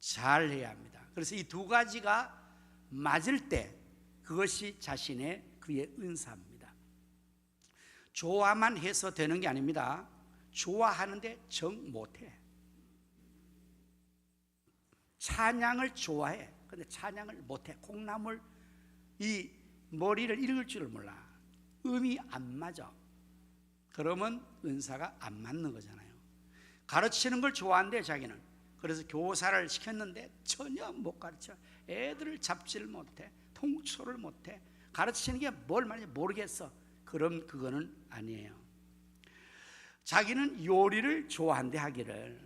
잘 해야 합니다. 그래서 이 두 가지가 맞을 때 그것이 자신의 그의 은사입니다. 좋아만 해서 되는 게 아닙니다. 좋아하는데 정 못해. 찬양을 좋아해. 근데 찬양을 못해. 콩나물 이 머리를 읽을 줄을 몰라. 음이 안 맞아. 그러면 은사가 안 맞는 거잖아요. 가르치는 걸 좋아한대 자기는. 그래서 교사를 시켰는데 전혀 못 가르쳐. 애들을 잡지를 못해. 통초를 못해. 가르치는 게 뭘 말인지 모르겠어. 그럼 그거는 아니에요. 자기는 요리를 좋아한대 하기를.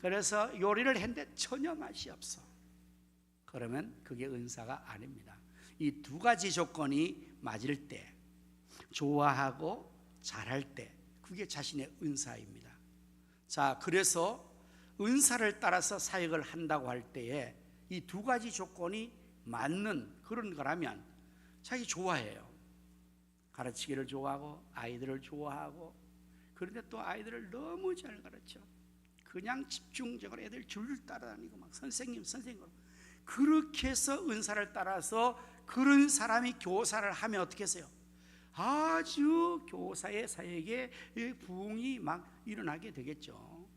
그래서 요리를 했는데 전혀 맛이 없어. 그러면 그게 은사가 아닙니다. 이 두 가지 조건이 맞을 때, 좋아하고 잘할 때, 그게 자신의 은사입니다. 자, 그래서 은사를 따라서 사역을 한다고 할 때에 이 두 가지 조건이 맞는 그런 거라면 자기 좋아해요. 가르치기를 좋아하고 아이들을 좋아하고, 그런데 또 아이들을 너무 잘 가르쳐. 그냥 집중적으로 애들 줄줄 따라다니고 막 선생님 그렇게 해서 은사를 따라서 그런 사람이 교사를 하면 어떻게 했어요? 아주 교사의 사역에 부흥이 막 일어나게 되겠죠.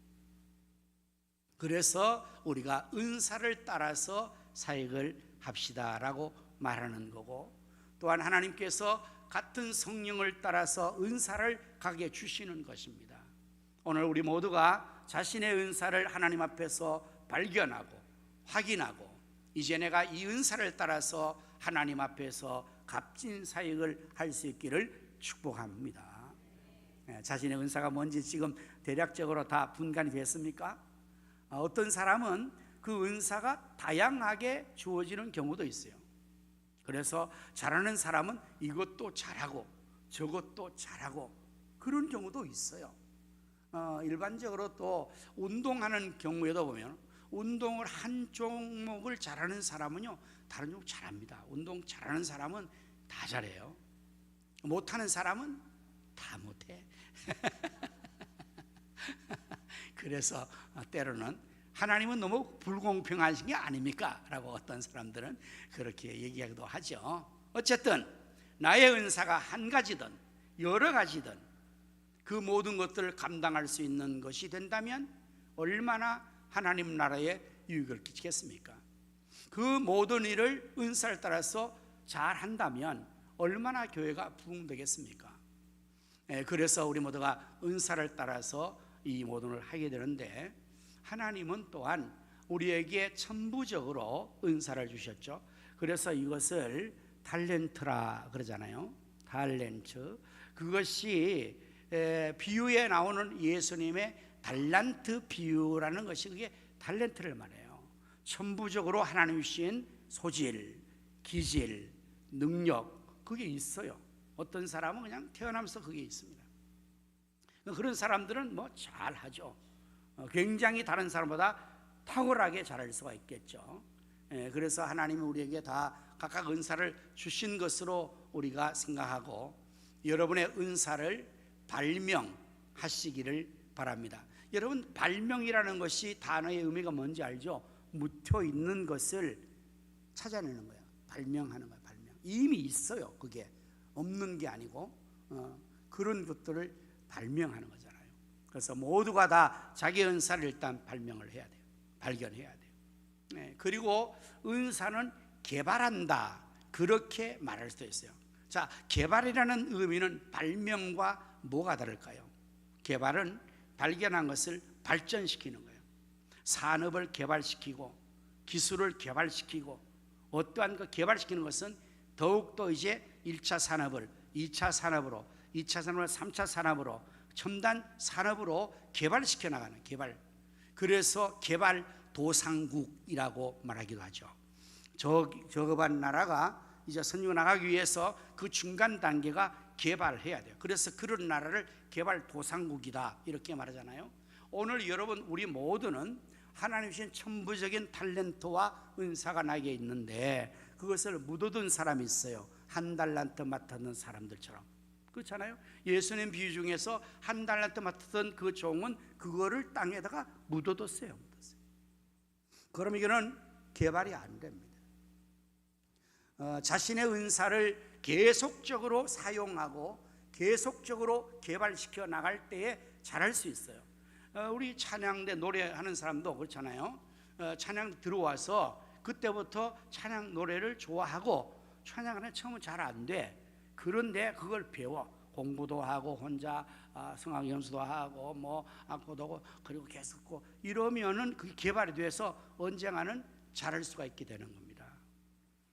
그래서 우리가 은사를 따라서 사역을 합시다라고 말하는 거고, 또한 하나님께서 같은 성령을 따라서 은사를 가게 주시는 것입니다. 오늘 우리 모두가 자신의 은사를 하나님 앞에서 발견하고 확인하고, 이제 내가 이 은사를 따라서 하나님 앞에서 값진 사역을 할 수 있기를 축복합니다. 자신의 은사가 뭔지 지금 대략적으로 다 분간이 됐습니까? 어떤 사람은 그 은사가 다양하게 주어지는 경우도 있어요. 그래서 잘하는 사람은 이것도 잘하고 저것도 잘하고 그런 경우도 있어요. 일반적으로 또 운동하는 경우에도 보면 운동을 한 종목을 잘하는 사람은요 다른 종목 잘합니다. 운동 잘하는 사람은 다 잘해요. 못하는 사람은 다 못해. 그래서 때로는 하나님은 너무 불공평하신 게 아닙니까? 라고 어떤 사람들은 그렇게 얘기하기도 하죠. 어쨌든 나의 은사가 한 가지든 여러 가지든 그 모든 것들을 감당할 수 있는 것이 된다면 얼마나 하나님 나라에 유익을 끼치겠습니까? 그 모든 일을 은사를 따라서 잘 한다면 얼마나 교회가 부흥되겠습니까? 그래서 우리 모두가 은사를 따라서 이 모든 걸 하게 되는데, 하나님은 또한 우리에게 천부적으로 은사를 주셨죠. 그래서 이것을 달렌트라 그러잖아요. 달렌트. 그것이 비유에 나오는 예수님의 달란트 비유라는 것이 그게 달렌트를 말해요. 천부적으로 하나님이 주신 소질, 기질, 능력 그게 있어요. 어떤 사람은 그냥 태어나면서 그게 있습니다. 그런 사람들은 뭐 잘하죠. 굉장히 다른 사람보다 탁월하게 잘할 수가 있겠죠. 그래서 하나님이 우리에게 다 각각 은사를 주신 것으로 우리가 생각하고 여러분의 은사를 발명하시기를 바랍니다. 여러분, 발명이라는 것이 단어의 의미가 뭔지 알죠? 묻혀 있는 것을 찾아내는 거예요. 발명하는 거예요. 발명. 이미 있어요. 그게 없는 게 아니고 그런 것들을 발명하는 거잖아요. 그래서 모두가 다 자기 은사를 일단 발명을 해야 돼요. 발견해야 돼요. 그리고 은사는 개발한다, 그렇게 말할 수도 있어요. 자, 개발이라는 의미는 발명과 뭐가 다를까요? 개발은 발견한 것을 발전시키는 거예요. 산업을 개발시키고 기술을 개발시키고, 어떠한 그 개발시키는 것은 더욱더 이제 1차 산업을 2차 산업으로, 2차 산업을 3차 산업으로, 첨단 산업으로 개발시켜 나가는 개발. 그래서 개발도상국이라고 말하기도 하죠. 저급한 나라가 이제 선진국 나가기 위해서 그 중간 단계가 개발해야 돼요. 그래서 그런 나라를 개발도상국이다 이렇게 말하잖아요. 오늘 여러분 우리 모두는 하나님 주신 천부적인 탤런트와 은사가 나에게 있는데 그것을 묻어둔 사람이 있어요. 한 달란트 맡았는 사람들처럼. 그렇잖아요. 예수님 비유 중에서 한 달란트 맡았던 그 종은 그거를 땅에다가 묻어뒀어요. 그럼 이거는 개발이 안 됩니다. 자신의 은사를 계속적으로 사용하고 계속적으로 개발시켜 나갈 때에 잘할 수 있어요. 우리 찬양대 노래하는 사람도 그렇잖아요. 찬양 들어와서 그때부터 찬양 노래를 좋아하고 찬양은 처음은 잘 안 돼. 그런데 그걸 배워. 공부도 하고 혼자 성악 연수도 하고 뭐 악보도 하고 그리고 계속 이러면은 그게 개발이 돼서 언젠가는 잘할 수가 있게 되는 겁니다.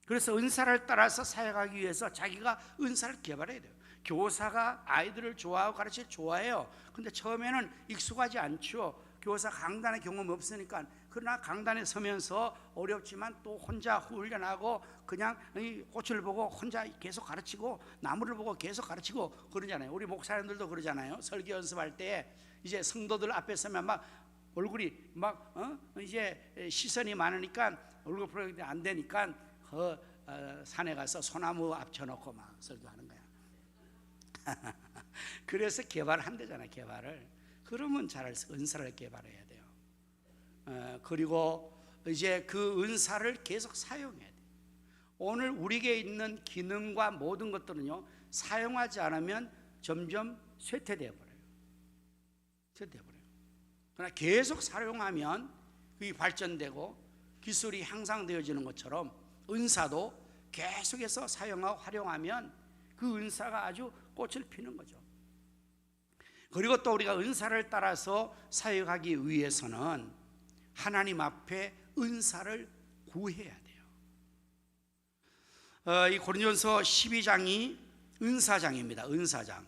그래서 은사를 따라서 사역하기 위해서 자기가 은사를 개발해야 돼요. 교사가 아이들을 좋아하고 가르치기 좋아해요. 근데 처음에는 익숙하지 않죠. 교사 강단의 경험 없으니까. 그러나 강단에 서면서 어렵지만 또 혼자 훈련하고 그냥 꽃을 보고 혼자 계속 가르치고 나무를 보고 계속 가르치고 그러잖아요. 우리 목사님들도 그러잖아요. 설교 연습할 때 이제 성도들 앞에 서면 막 얼굴이 막 이제 시선이 많으니까 얼굴 프로젝트 안 되니까 산에 가서 소나무 앞쳐놓고 막 설교하는 거야. 그래서 개발한대잖아요. 개발을. 그러면 잘할 수 은사를 개발해야 돼요. 그리고 이제 그 은사를 계속 사용해야 돼요. 오늘 우리에게 있는 기능과 모든 것들은요 사용하지 않으면 점점 쇠퇴되어 버려요. 그러나 계속 사용하면 그게 발전되고 기술이 향상되어지는 것처럼 은사도 계속해서 사용하고 활용하면 그 은사가 아주 꽃을 피는 거죠. 그리고 또 우리가 은사를 따라서 사역하기 위해서는 하나님 앞에 은사를 구해야 돼요. 이 고린도전서 12장이 은사장입니다. 은사장.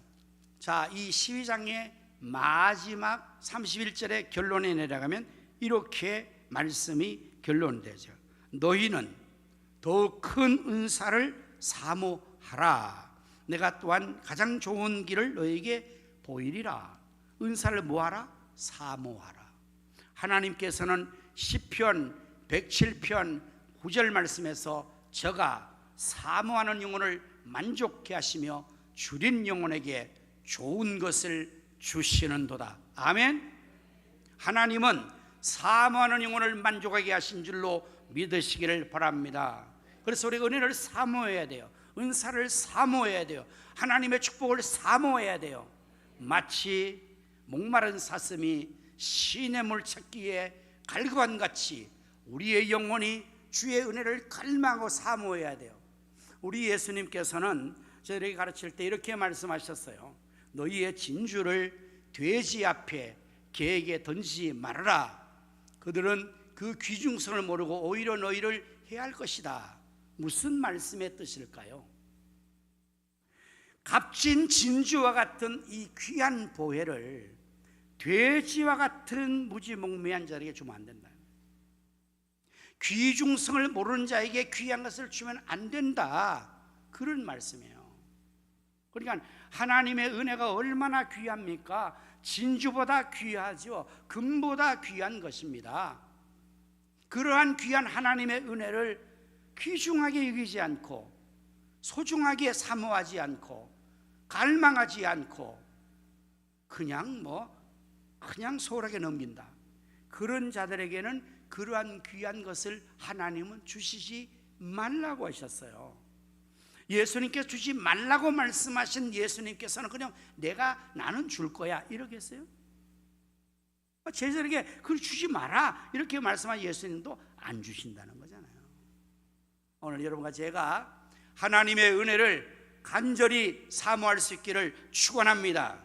자, 이 12장의 마지막 31절의 결론에 내려가면 이렇게 말씀이 결론되죠. 너희는 더욱 큰 은사를 사모하라. 내가 또한 가장 좋은 길을 너에게 보이리라. 은사를 뭐하라? 사모하라. 하나님께서는 시편 107편 9절 말씀에서 저가 사모하는 영혼을 만족케 하시며 줄인 영혼에게 좋은 것을 주시는도다. 아멘. 하나님은 사모하는 영혼을 만족하게 하신 줄로 믿으시기를 바랍니다. 그래서 우리가 은혜를 사모해야 돼요. 은사를 사모해야 돼요. 하나님의 축복을 사모해야 돼요. 마치 목마른 사슴이 시냇물 찾기에 갈급한 같이 우리의 영혼이 주의 은혜를 갈망하고 사모해야 돼요. 우리 예수님께서는 저희에게 가르칠 때 이렇게 말씀하셨어요. 너희의 진주를 돼지 앞에 개에게 던지지 말아라. 그들은 그 귀중성을 모르고 오히려 너희를 해할 것이다. 무슨 말씀의 뜻일까요? 값진 진주와 같은 이 귀한 보혜를 돼지와 같은 무지몽매한 자에게 주면 안 된다. 귀중성을 모르는 자에게 귀한 것을 주면 안 된다. 그런 말씀이에요. 그러니까 하나님의 은혜가 얼마나 귀합니까? 진주보다 귀하죠. 금보다 귀한 것입니다. 그러한 귀한 하나님의 은혜를 귀중하게 여기지 않고 소중하게 사모하지 않고 갈망하지 않고 그냥 소홀하게 넘긴다. 그런 자들에게는 그러한 귀한 것을 하나님은 주시지 말라고 하셨어요. 예수님께서 주지 말라고 말씀하신 예수님께서는 그냥 나는 줄 거야 이러겠어요? 제자에게 그걸 주지 마라 이렇게 말씀한 예수님도 안 주신다는 거잖아요. 오늘 여러분과 제가 하나님의 은혜를 간절히 사모할 수 있기를 축원합니다.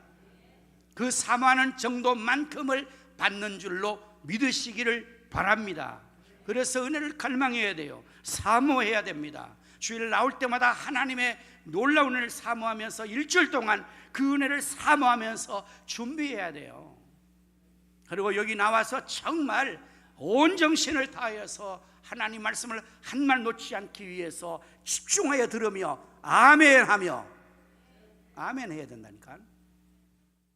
그 사모하는 정도만큼을 받는 줄로 믿으시기를 바랍니다. 그래서 은혜를 갈망해야 돼요. 사모해야 됩니다. 주일 나올 때마다 하나님의 놀라운 은혜를 사모하면서 일주일 동안 그 은혜를 사모하면서 준비해야 돼요. 그리고 여기 나와서 정말 온 정신을 다하여서 하나님 말씀을 한 말 놓지 않기 위해서 집중하여 들으며 아멘 하며 아멘 해야 된다니까.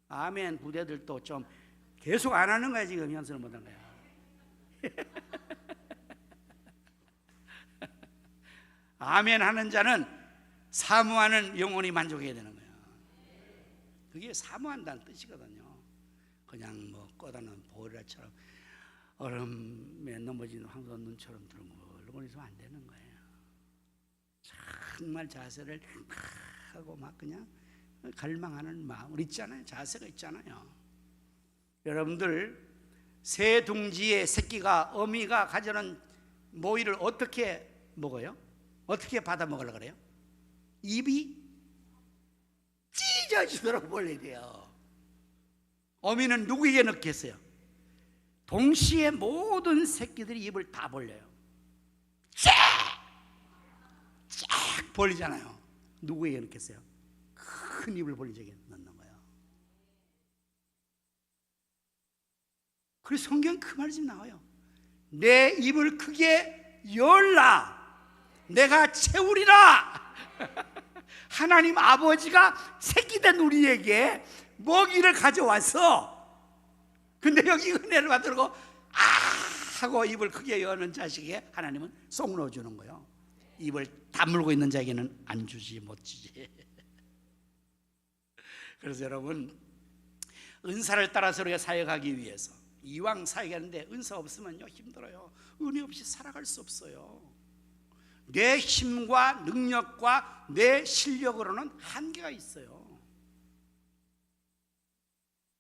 아멘 부대들도 좀 계속 안 하는 거야. 지금 연습을 못 하는 거야. 아멘 하는 자는 사모하는 영혼이 만족해야 되는 거야. 그게 사모한다는 뜻이거든요. 그냥 뭐 꺼다는 보리라처럼 얼음에 넘어지는 황소 눈처럼 들어물고 있으면 안 되는 거예요. 정말 자세를 하고 막 그냥 갈망하는 마음 있잖아요. 자세가 있잖아요. 여러분들 새 둥지의 새끼가 어미가 가져는 모이를 어떻게 먹어요? 어떻게 받아 먹으려고 그래요? 입이 찢어지도록 벌려야 돼요. 어미는 누구에게 넣겠어요? 동시에 모든 새끼들이 입을 다 벌려요. 쫙 벌리잖아요. 누구에게 넣겠어요? 큰 입을 벌린 적에 넣는 거예요. 그래서 성경 그 말이 지금 나와요. 내 입을 크게 열라, 내가 채우리라. 하나님 아버지가 새끼된 우리에게 먹이를 가져와서, 근데 여기 은혜를 받으려고 아 하고 입을 크게 여는 자식에게 하나님은 쏙 넣어주는 거예요. 입을 다물고 있는 자에게는 안 주지, 못 주지. 그래서 여러분, 은사를 따라서 우리가 사역하기 위해서, 이왕 사역하는데 은사 없으면요 힘들어요. 은혜 없이 살아갈 수 없어요. 내 힘과 능력과 내 실력으로는 한계가 있어요.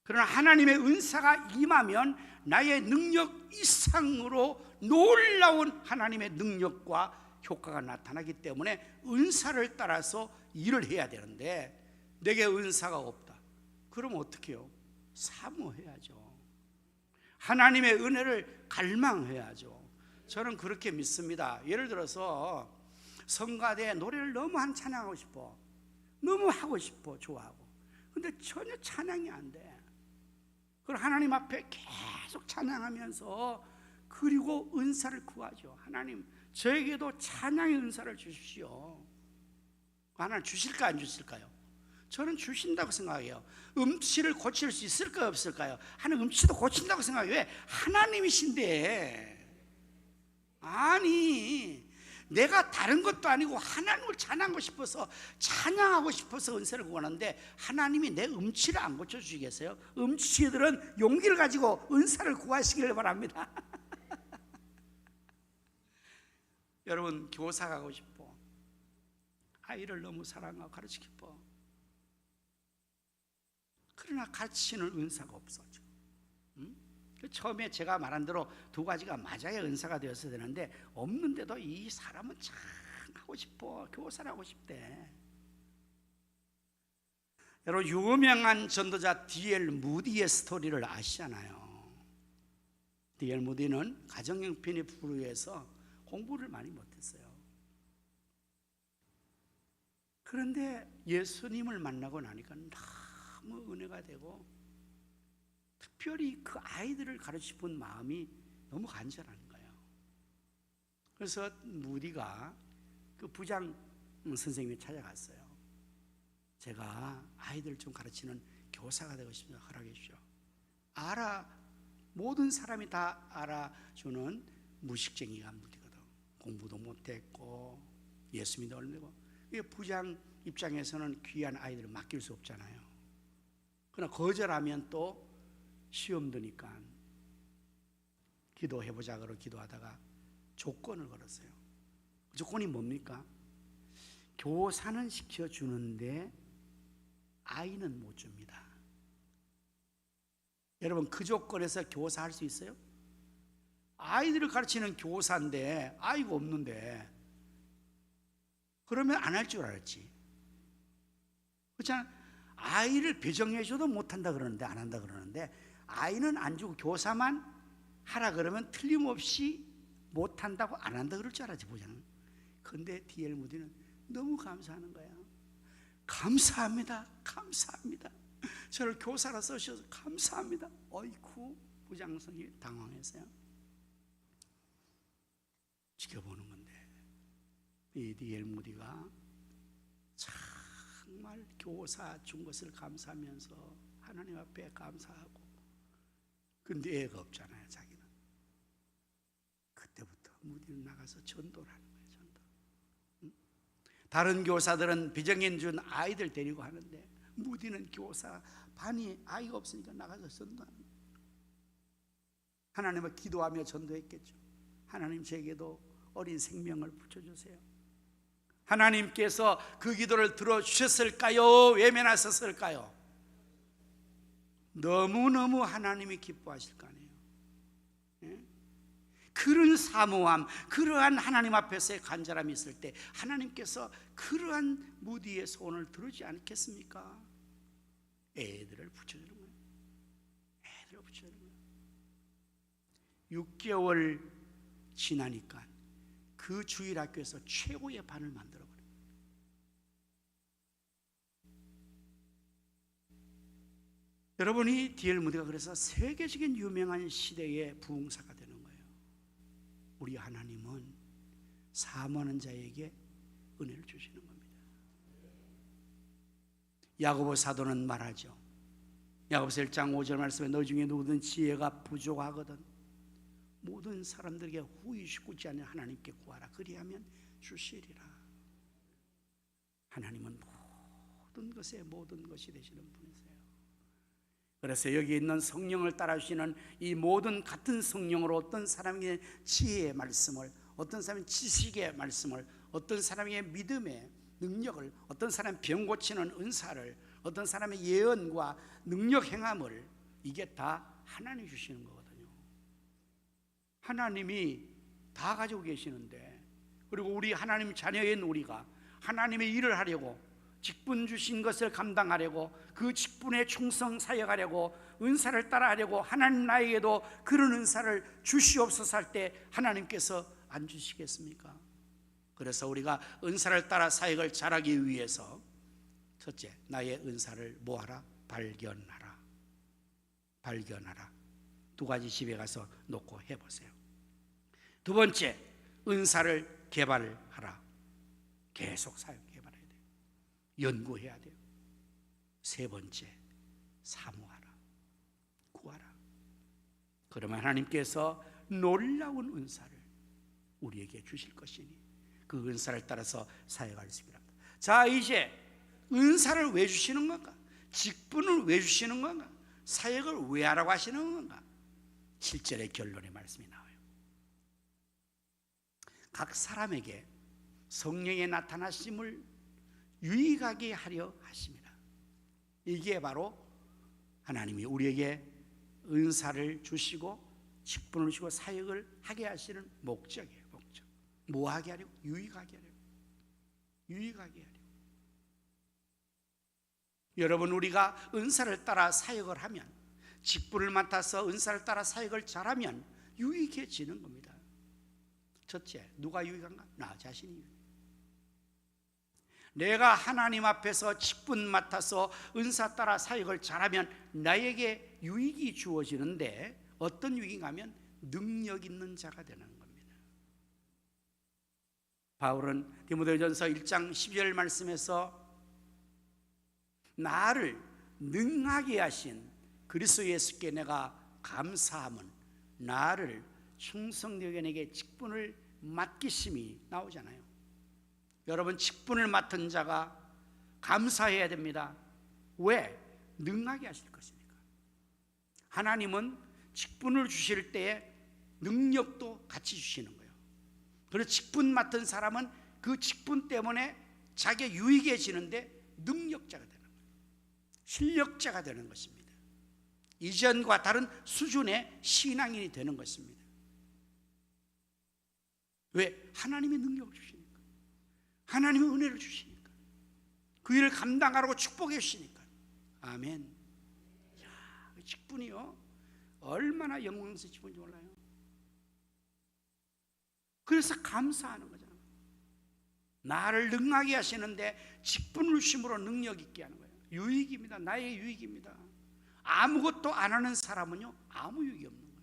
그러나 하나님의 은사가 임하면 나의 능력 이상으로 놀라운 하나님의 능력과 효과가 나타나기 때문에 은사를 따라서 일을 해야 되는데, 내게 은사가 없다. 그럼 어떻게 해요? 사모해야죠. 하나님의 은혜를 갈망해야죠. 저는 그렇게 믿습니다. 예를 들어서 성가대에 노래를 너무 찬양하고 싶어, 너무 하고 싶어, 좋아하고, 근데 전혀 찬양이 안 돼. 그럼 하나님 앞에 계속 찬양하면서 그리고 은사를 구하죠. 하나님, 저에게도 찬양의 은사를 주십시오. 하나님 주실까 안 주실까요? 저는 주신다고 생각해요. 음치를 고칠 수 있을까요 없을까요? 하나님 음치도 고친다고 생각해요. 왜? 하나님이신데. 아니, 내가 다른 것도 아니고 하나님을 찬양하고 싶어서, 찬양하고 싶어서 은사를 구하는데 하나님이 내 음치를 안 고쳐주시겠어요? 음치들은 용기를 가지고 은사를 구하시기를 바랍니다. 여러분, 교사 가고 싶어, 아이를 너무 사랑하고 가르치고 싶어. 그러나 가르치는 은사가 없어. 처음에 제가 말한 대로 두 가지가 맞아야 은사가 되었어야 되는데, 없는데도 이 사람은 참 하고 싶어, 교사를 하고 싶대. 여러분, 유명한 전도자 D.L. 무디의 스토리를 아시잖아요. D.L. 무디는 가정형편에 불우해서 공부를 많이 못했어요. 그런데 예수님을 만나고 나니까 너무 은혜가 되고, 특별히 그 아이들을 가르치고 싶은 마음이 너무 간절한 거예요. 그래서 무디가 그 부장 선생님이 찾아갔어요. 제가 아이들 좀 가르치는 교사가 되고 싶습니다. 허락해 주십시오. 모든 사람이 다 알아주는 무식쟁이가 무디거든. 공부도 못했고 예수 믿어 얼매고. 부장 입장에서는 귀한 아이들을 맡길 수 없잖아요. 그러나 거절하면 또 시험 드니까 기도해보자 그러고 기도하다가 조건을 걸었어요. 그 조건이 뭡니까? 교사는 시켜주는데 아이는 못 줍니다. 여러분, 그 조건에서 교사할 수 있어요? 아이들을 가르치는 교사인데 아이가 없는데, 그러면 안 할 줄 알았지. 그렇잖아. 아이를 배정해줘도 못한다 그러는데, 안 한다 그러는데, 아이는 안 주고 교사만 하라 그러면 틀림없이 못한다고 안 한다 그럴 줄 알았지, 보자는. 근데 D.L. 무디는 너무 감사하는 거야. 감사합니다, 감사합니다. 저를 교사로 써주셔서 감사합니다. 어이쿠, 부장선생님이 당황했어요. 지켜보는 건데, 이 D.L. 무디가 참 정말 교사 준 것을 감사하면서 하나님 앞에 감사하고, 근데 애가 없잖아요. 자기는. 그때부터 무디는 나가서 전도를 하는 거예요. 전도. 다른 교사들은 비정인 준 아이들 데리고 하는데 무디는 교사 반이 아이가 없으니까 나가서 전도하는 거예요. 하나님을 기도하며 전도했겠죠. 하나님 제게도 어린 생명을 붙여주세요. 하나님께서 그 기도를 들어주셨을까요? 외면하셨을까요? 너무너무 하나님이 기뻐하실 거 아니에요. 예? 그런 사모함, 그러한 하나님 앞에서의 간절함이 있을 때 하나님께서 그러한 무디의 소원을 들으지 않겠습니까? 애들을 붙여주는 거예요. 애들을 붙여주는 거예요. 6개월 지나니까 그 주일학교에서 최고의 반을 만들어버려요. 여러분이 D.L. 무디가 그래서 세계적인 유명한 시대의 부흥사가 되는 거예요. 우리 하나님은 사모하는 자에게 은혜를 주시는 겁니다. 야고보 사도는 말하죠. 야고보서 1장 5절 말씀에 너 중에 누구든 지혜가 부족하거든 모든 사람들에게 후이시구지 않는 하나님께 구하라. 그리하면 주시리라. 하나님은 모든 것에 모든 것이 되시는 분이세요. 그래서 여기 있는 성령을 따라주시는 이 모든 같은 성령으로 어떤 사람의 지혜의 말씀을, 어떤 사람의 지식의 말씀을, 어떤 사람의 믿음의 능력을, 어떤 사람의 병 고치는 은사를, 어떤 사람의 예언과 능력 행함을, 이게 다 하나님이 주시는 거거든요. 하나님이 다 가지고 계시는데, 그리고 우리 하나님 자녀인 우리가 하나님의 일을 하려고, 직분 주신 것을 감당하려고, 그 직분에 충성 사역하려고, 은사를 따라하려고 하나님 나에게도 그런 은사를 주시옵소서 할 때 하나님께서 안 주시겠습니까? 그래서 우리가 은사를 따라 사역을 잘하기 위해서 첫째, 나의 은사를 뭐하라? 발견하라. 발견하라. 두 가지 집에 가서 놓고 해보세요. 두 번째, 은사를 개발하라. 계속 사역 개발해야 돼요. 연구해야 돼요. 세 번째, 사모하라. 구하라. 그러면 하나님께서 놀라운 은사를 우리에게 주실 것이니 그 은사를 따라서 사역할 수 있게 합니다. 자, 이제 은사를 왜 주시는 건가? 직분을 왜 주시는 건가? 사역을 왜 하라고 하시는 건가? 7절의 결론의 말씀이 나와요. 각 사람에게 성령의 나타나심을 유익하게 하려 하십니다. 이게 바로 하나님이 우리에게 은사를 주시고 직분을 주시고 사역을 하게 하시는 목적이에요. 목적. 뭐 하게 하려고? 유익하게 하려고. 유익하게 하려고. 여러분, 우리가 은사를 따라 사역을 하면, 직분을 맡아서 은사를 따라 사역을 잘하면 유익해지는 겁니다. 첫째, 누가 유익한가? 나 자신이 유익해. 내가 하나님 앞에서 직분 맡아서 은사 따라 사역을 잘하면 나에게 유익이 주어지는데, 어떤 유익인가 하면 능력 있는 자가 되는 겁니다. 바울은 디모데전서 1장 12절 말씀에서 나를 능하게 하신 그리스도 예수께 내가 감사함은 나를 충성되게 직분을 맡기심이 나오잖아요. 여러분, 직분을 맡은 자가 감사해야 됩니다. 왜? 능하게 하실 것이니까. 하나님은 직분을 주실 때에 능력도 같이 주시는 거예요. 그래서 직분 맡은 사람은 그 직분 때문에 자기가 유익해지는데 능력자가 되는 거예요. 실력자가 되는 것입니다. 이전과 다른 수준의 신앙인이 되는 것입니다. 왜? 하나님이 능력을 주시니까. 하나님이 은혜를 주시니까. 그 일을 감당하라고 축복해 주시니까. 아멘. 야, 그 직분이요, 얼마나 영광스러운 직분인지 몰라요. 그래서 감사하는 거잖아요. 나를 능하게 하시는데 직분을 주심으로 능력 있게 하는 거예요. 유익입니다. 나의 유익입니다. 아무것도 안 하는 사람은요, 아무 유익이 없는 거예요.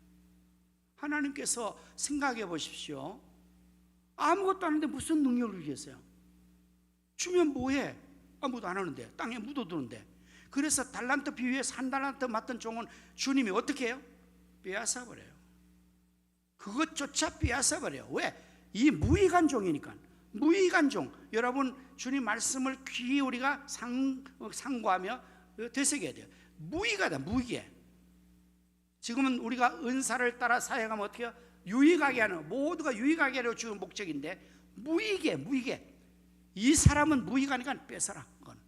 하나님께서 생각해 보십시오. 아무것도 안 하는데 무슨 능력을 주겠어요? 주면 뭐해? 아무도 안 하는데, 땅에 묻어두는데. 그래서 달란트 비유에서 한 달란트 맡은 종은 주님이 어떻게 해요? 빼앗아 버려요. 그것조차 빼앗아 버려요. 왜? 이 무익한 종이니까. 무익한 종. 여러분, 주님 말씀을 귀히 우리가 상고하며 되새겨야 돼요. 무익하다, 무익해. 지금은 우리가 은사를 따라 사역하면 어떻게 해요? 유익하게 하는, 모두가 유익하게 하려고 주는 목적인데, 무익해. 이 사람은 무익하니까 뺏어라. 그건.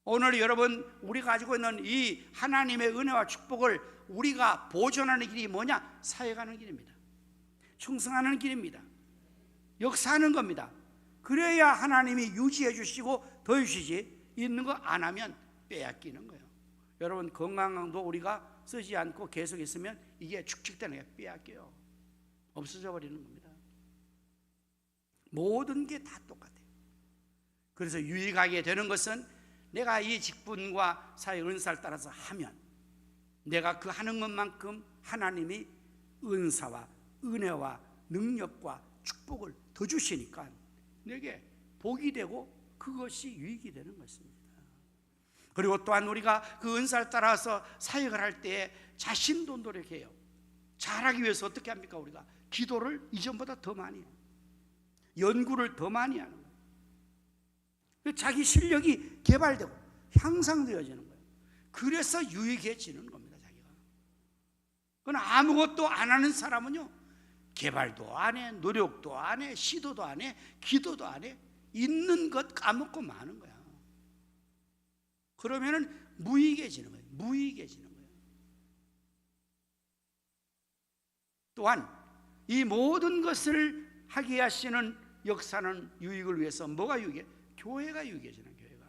오늘 여러분, 우리가 가지고 있는 이 하나님의 은혜와 축복을 우리가 보존하는 길이 뭐냐? 사역하는 길입니다. 충성하는 길입니다. 역사하는 겁니다. 그래야 하나님이 유지해 주시고 더 주시지, 있는 거 안 하면 빼앗기는 거예요. 여러분, 건강도 우리가 쓰지 않고 계속 있으면 이게 축적되는 게 빼앗겨요. 없어져 버리는 겁니다. 모든 게 다 똑같아요. 그래서 유익하게 되는 것은 내가 이 직분과 사회 은사를 따라서 하면, 내가 그 하는 것만큼 하나님이 은사와 은혜와 능력과 축복을 더 주시니까 내게 복이 되고 그것이 유익이 되는 것입니다. 그리고 또한 우리가 그 은사를 따라서 사역을 할 때 자신도 노력해요. 잘하기 위해서 어떻게 합니까? 우리가 기도를 이전보다 더 많이 해요. 연구를 더 많이 하는 거예요. 자기 실력이 개발되고 향상되어지는 거예요. 그래서 유익해지는 겁니다. 자기가. 그건 아무것도 안 하는 사람은요, 개발도 안 해, 노력도 안 해, 시도도 안 해, 기도도 안 해. 있는 것 까먹고 마는 거야. 그러면은 무익해지는 거예요. 무익해지는 거예요. 또한 이 모든 것을 하게 하시는 역사는 유익을 위해서 뭐가 유익해? 교회가 유익해지는, 교회가.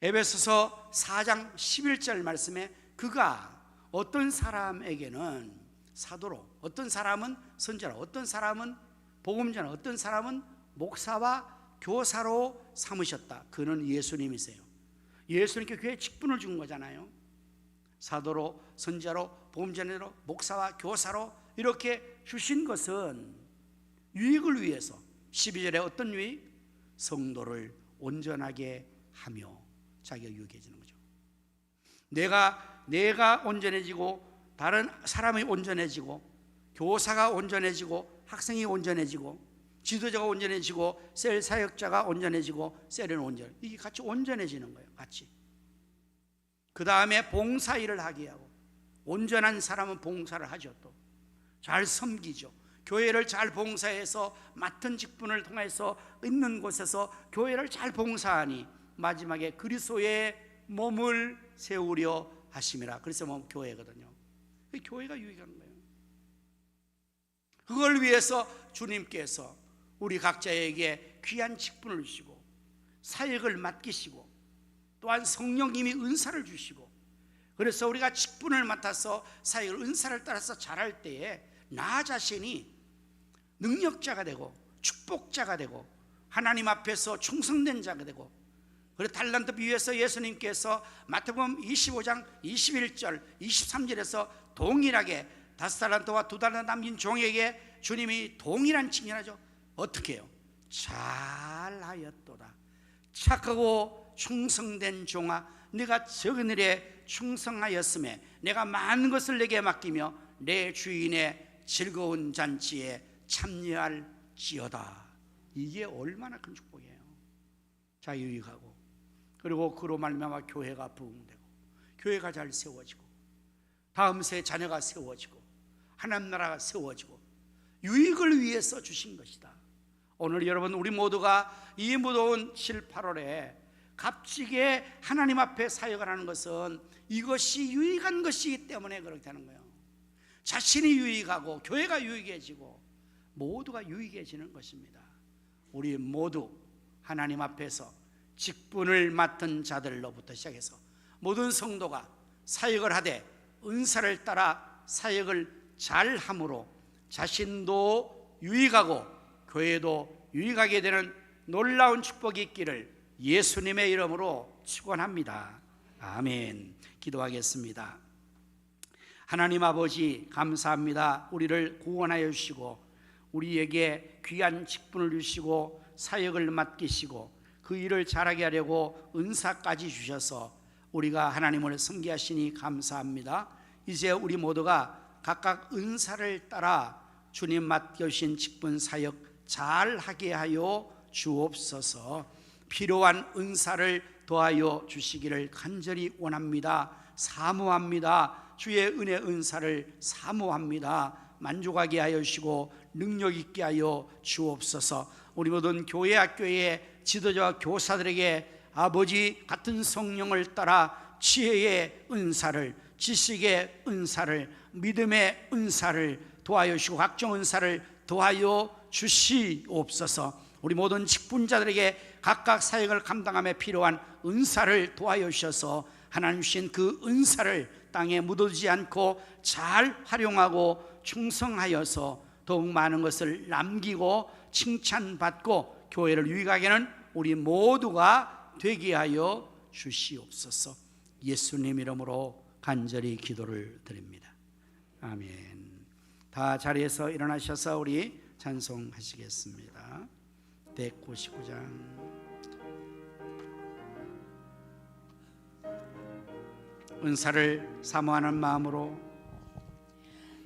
에베소서 4장 11절 말씀에 그가 어떤 사람에게는 사도로, 어떤 사람은 선지자로, 어떤 사람은 복음자로, 어떤 사람은 목사와 교사로 삼으셨다. 그는 예수님이세요. 예수님께 교회에 직분을 준 거잖아요. 사도로, 선지자로, 복음자로, 목사와 교사로 이렇게 주신 것은 유익을 위해서. 12절에 어떤 유익? 성도를 온전하게 하며. 자기가 유익해지는 거죠. 내가 온전해지고, 다른 사람이 온전해지고, 교사가 온전해지고, 학생이 온전해지고, 지도자가 온전해지고, 셀 사역자가 온전해지고, 셀은 온전. 이게 같이 온전해지는 거예요. 같이. 그 다음에 봉사 일을 하게 하고, 온전한 사람은 봉사를 하죠. 또 잘 섬기죠. 교회를 잘 봉사해서 맡은 직분을 통해서 있는 곳에서 교회를 잘 봉사하니 마지막에 그리스도의 몸을 세우려 하심이라. 그래서 몸 교회거든요. 교회가 유익한 거예요. 그걸 위해서 주님께서 우리 각자에게 귀한 직분을 주시고 사역을 맡기시고 또한 성령님이 은사를 주시고, 그래서 우리가 직분을 맡아서 사역을 은사를 따라서 잘할 때에 나 자신이 능력자가 되고 축복자가 되고 하나님 앞에서 충성된 자가 되고, 그리고 달란트 비유에서 예수님께서 마태복음 25장 21절 23절에서 동일하게 5달란트와 2달란트 남긴 종에게 주님이 동일한 칭찬하죠. 어떻게 해요? 잘하였도다. 착하고 충성된 종아, 네가 적은 일에 충성하였음에 내가 많은 것을 내게 맡기며 내 주인의 즐거운 잔치에 참여할지어다. 이게 얼마나 큰 축복이에요. 자, 유익하고, 그리고 그로 말미암아 교회가 부흥되고 교회가 잘 세워지고 다음 세 자녀가 세워지고 하나님 나라가 세워지고 유익을 위해서 주신 것이다. 오늘 여러분, 우리 모두가 이 무더운 7, 8월에 값지게 하나님 앞에 사역을 하는 것은 이것이 유익한 것이기 때문에 그렇게 되는 거예요. 자신이 유익하고 교회가 유익해지고 모두가 유익해지는 것입니다. 우리 모두 하나님 앞에서 직분을 맡은 자들로부터 시작해서 모든 성도가 사역을 하되 은사를 따라 사역을 잘함으로 자신도 유익하고 교회도 유익하게 되는 놀라운 축복이 있기를 예수님의 이름으로 축원합니다. 아멘. 기도하겠습니다. 하나님 아버지, 감사합니다. 우리를 구원하여 주시고 우리에게 귀한 직분을 주시고 사역을 맡기시고 그 일을 잘하게 하려고 은사까지 주셔서 우리가 하나님을 섬기하시니 감사합니다. 이제 우리 모두가 각각 은사를 따라 주님 맡겨주신 직분 사역 잘하게 하여 주옵소서. 필요한 은사를 더하여 주시기를 간절히 원합니다. 사모합니다. 주의 은혜 은사를 사모합니다. 만족하게 하여 주시고 능력 있게 하여 주옵소서. 우리 모든 교회 학교의 지도자와 교사들에게 아버지 같은 성령을 따라 지혜의 은사를, 지식의 은사를, 믿음의 은사를 도하여 주시고 각종 은사를 도하여 주시옵소서. 우리 모든 직분자들에게 각각 사역을 감당함에 필요한 은사를 도하여 주셔서 하나님 주신 그 은사를 땅에 묻어두지 않고 잘 활용하고 충성하여서 더욱 많은 것을 남기고 칭찬받고 교회를 유익하게 하는 우리 모두가 되게 하여 주시옵소서. 예수님 이름으로 간절히 기도를 드립니다. 아멘. 다 자리에서 일어나셔서 우리 찬송하시겠습니다. 199장. 은사를 사모하는 마음으로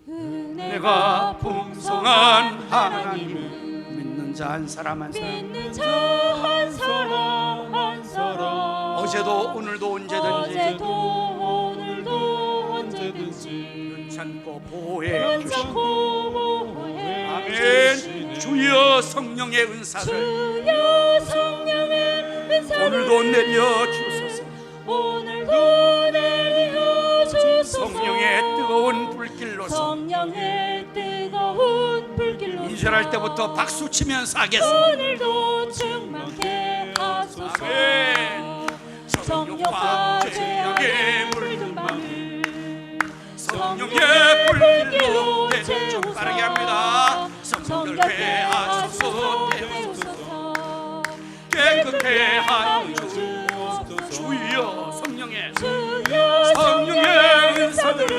은혜가 풍성한 하나님은 믿는 자 한 사람 한 사람, 믿는 자 한 사람 한 사람, 어제도 오늘도 언제든지 어제도 오늘도 언제든지 괜찮고 보호해 주시고 괜찮고 보호해 아멘. 주시네. 주여 성령의 은사를 주여 성령의 은사를 오늘도 내려 주소서. 오늘도 내려 주소서. 성령의 뜨거운 불길로서 성령의 뜨거운 불길로 이절할 때부터 박수 치면서 하겠습니다. 오늘도 충만케 하소서. 아멘. 성령과 죄악의 죄악의 물든 물든 마음 마음을 성령의 불길로 불길로 좀 채우소서. 빠르게 합니다. 성령께 성령께 하소서 하소서 태우소서. 태우소서. 깨끗해 하여 주옵소서. 주여 성령의 주여 성령의 은사들을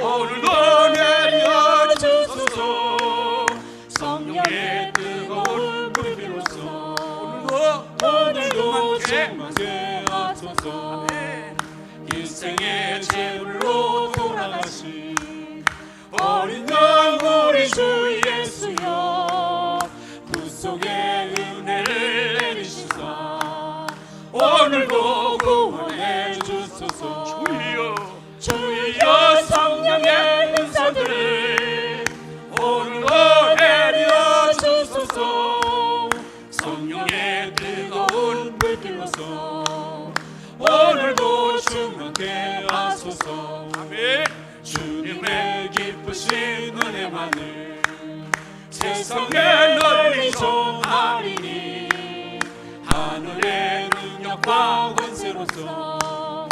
오늘도 내려 주소서. 성령의 뜨거운 불길로서 오늘도 충만케 충만케 하소서. 아멘. 인생의 제물로 돌아가신 어린 양 우리 주 예수여, 구속의 은혜를 내리시사 오늘도 구원해 주소서. 주여 성령의 은사들을 오늘도 내려 주소서. 성령의 뜨거운 불길로서 오늘도 충만케 하소서. 아멘. 주님의 기쁘신 은혜만을 세상에 널리 전하리니 하늘의 능력과 권세로서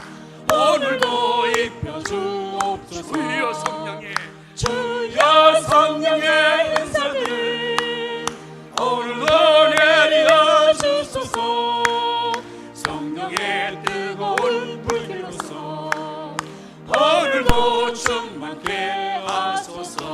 오늘도 입혀 주옵소서. 주여 성령의 주여 성령의 은사들을 오늘도 내려 주소서. 성령의 뜨거운 불길로서 오늘도 충만케 하소서.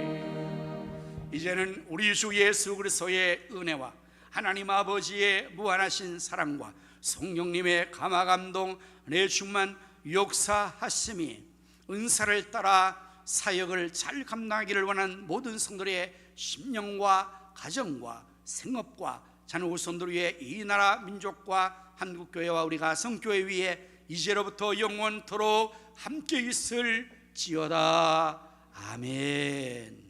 아멘. 이제는 우리 주 예수 그리스도의 은혜와 하나님 아버지의 무한하신 사랑과 성령님의 감화감동 내충만 역사하심이 은사를 따라 사역을 잘 감당하기를 원하는 모든 성도의 심령과 가정과 생업과 자녀 후손들 위해 이 나라 민족과 한국교회와 우리 가성교회 위에 이제로부터 영원토록 함께 있을지어다. 아멘.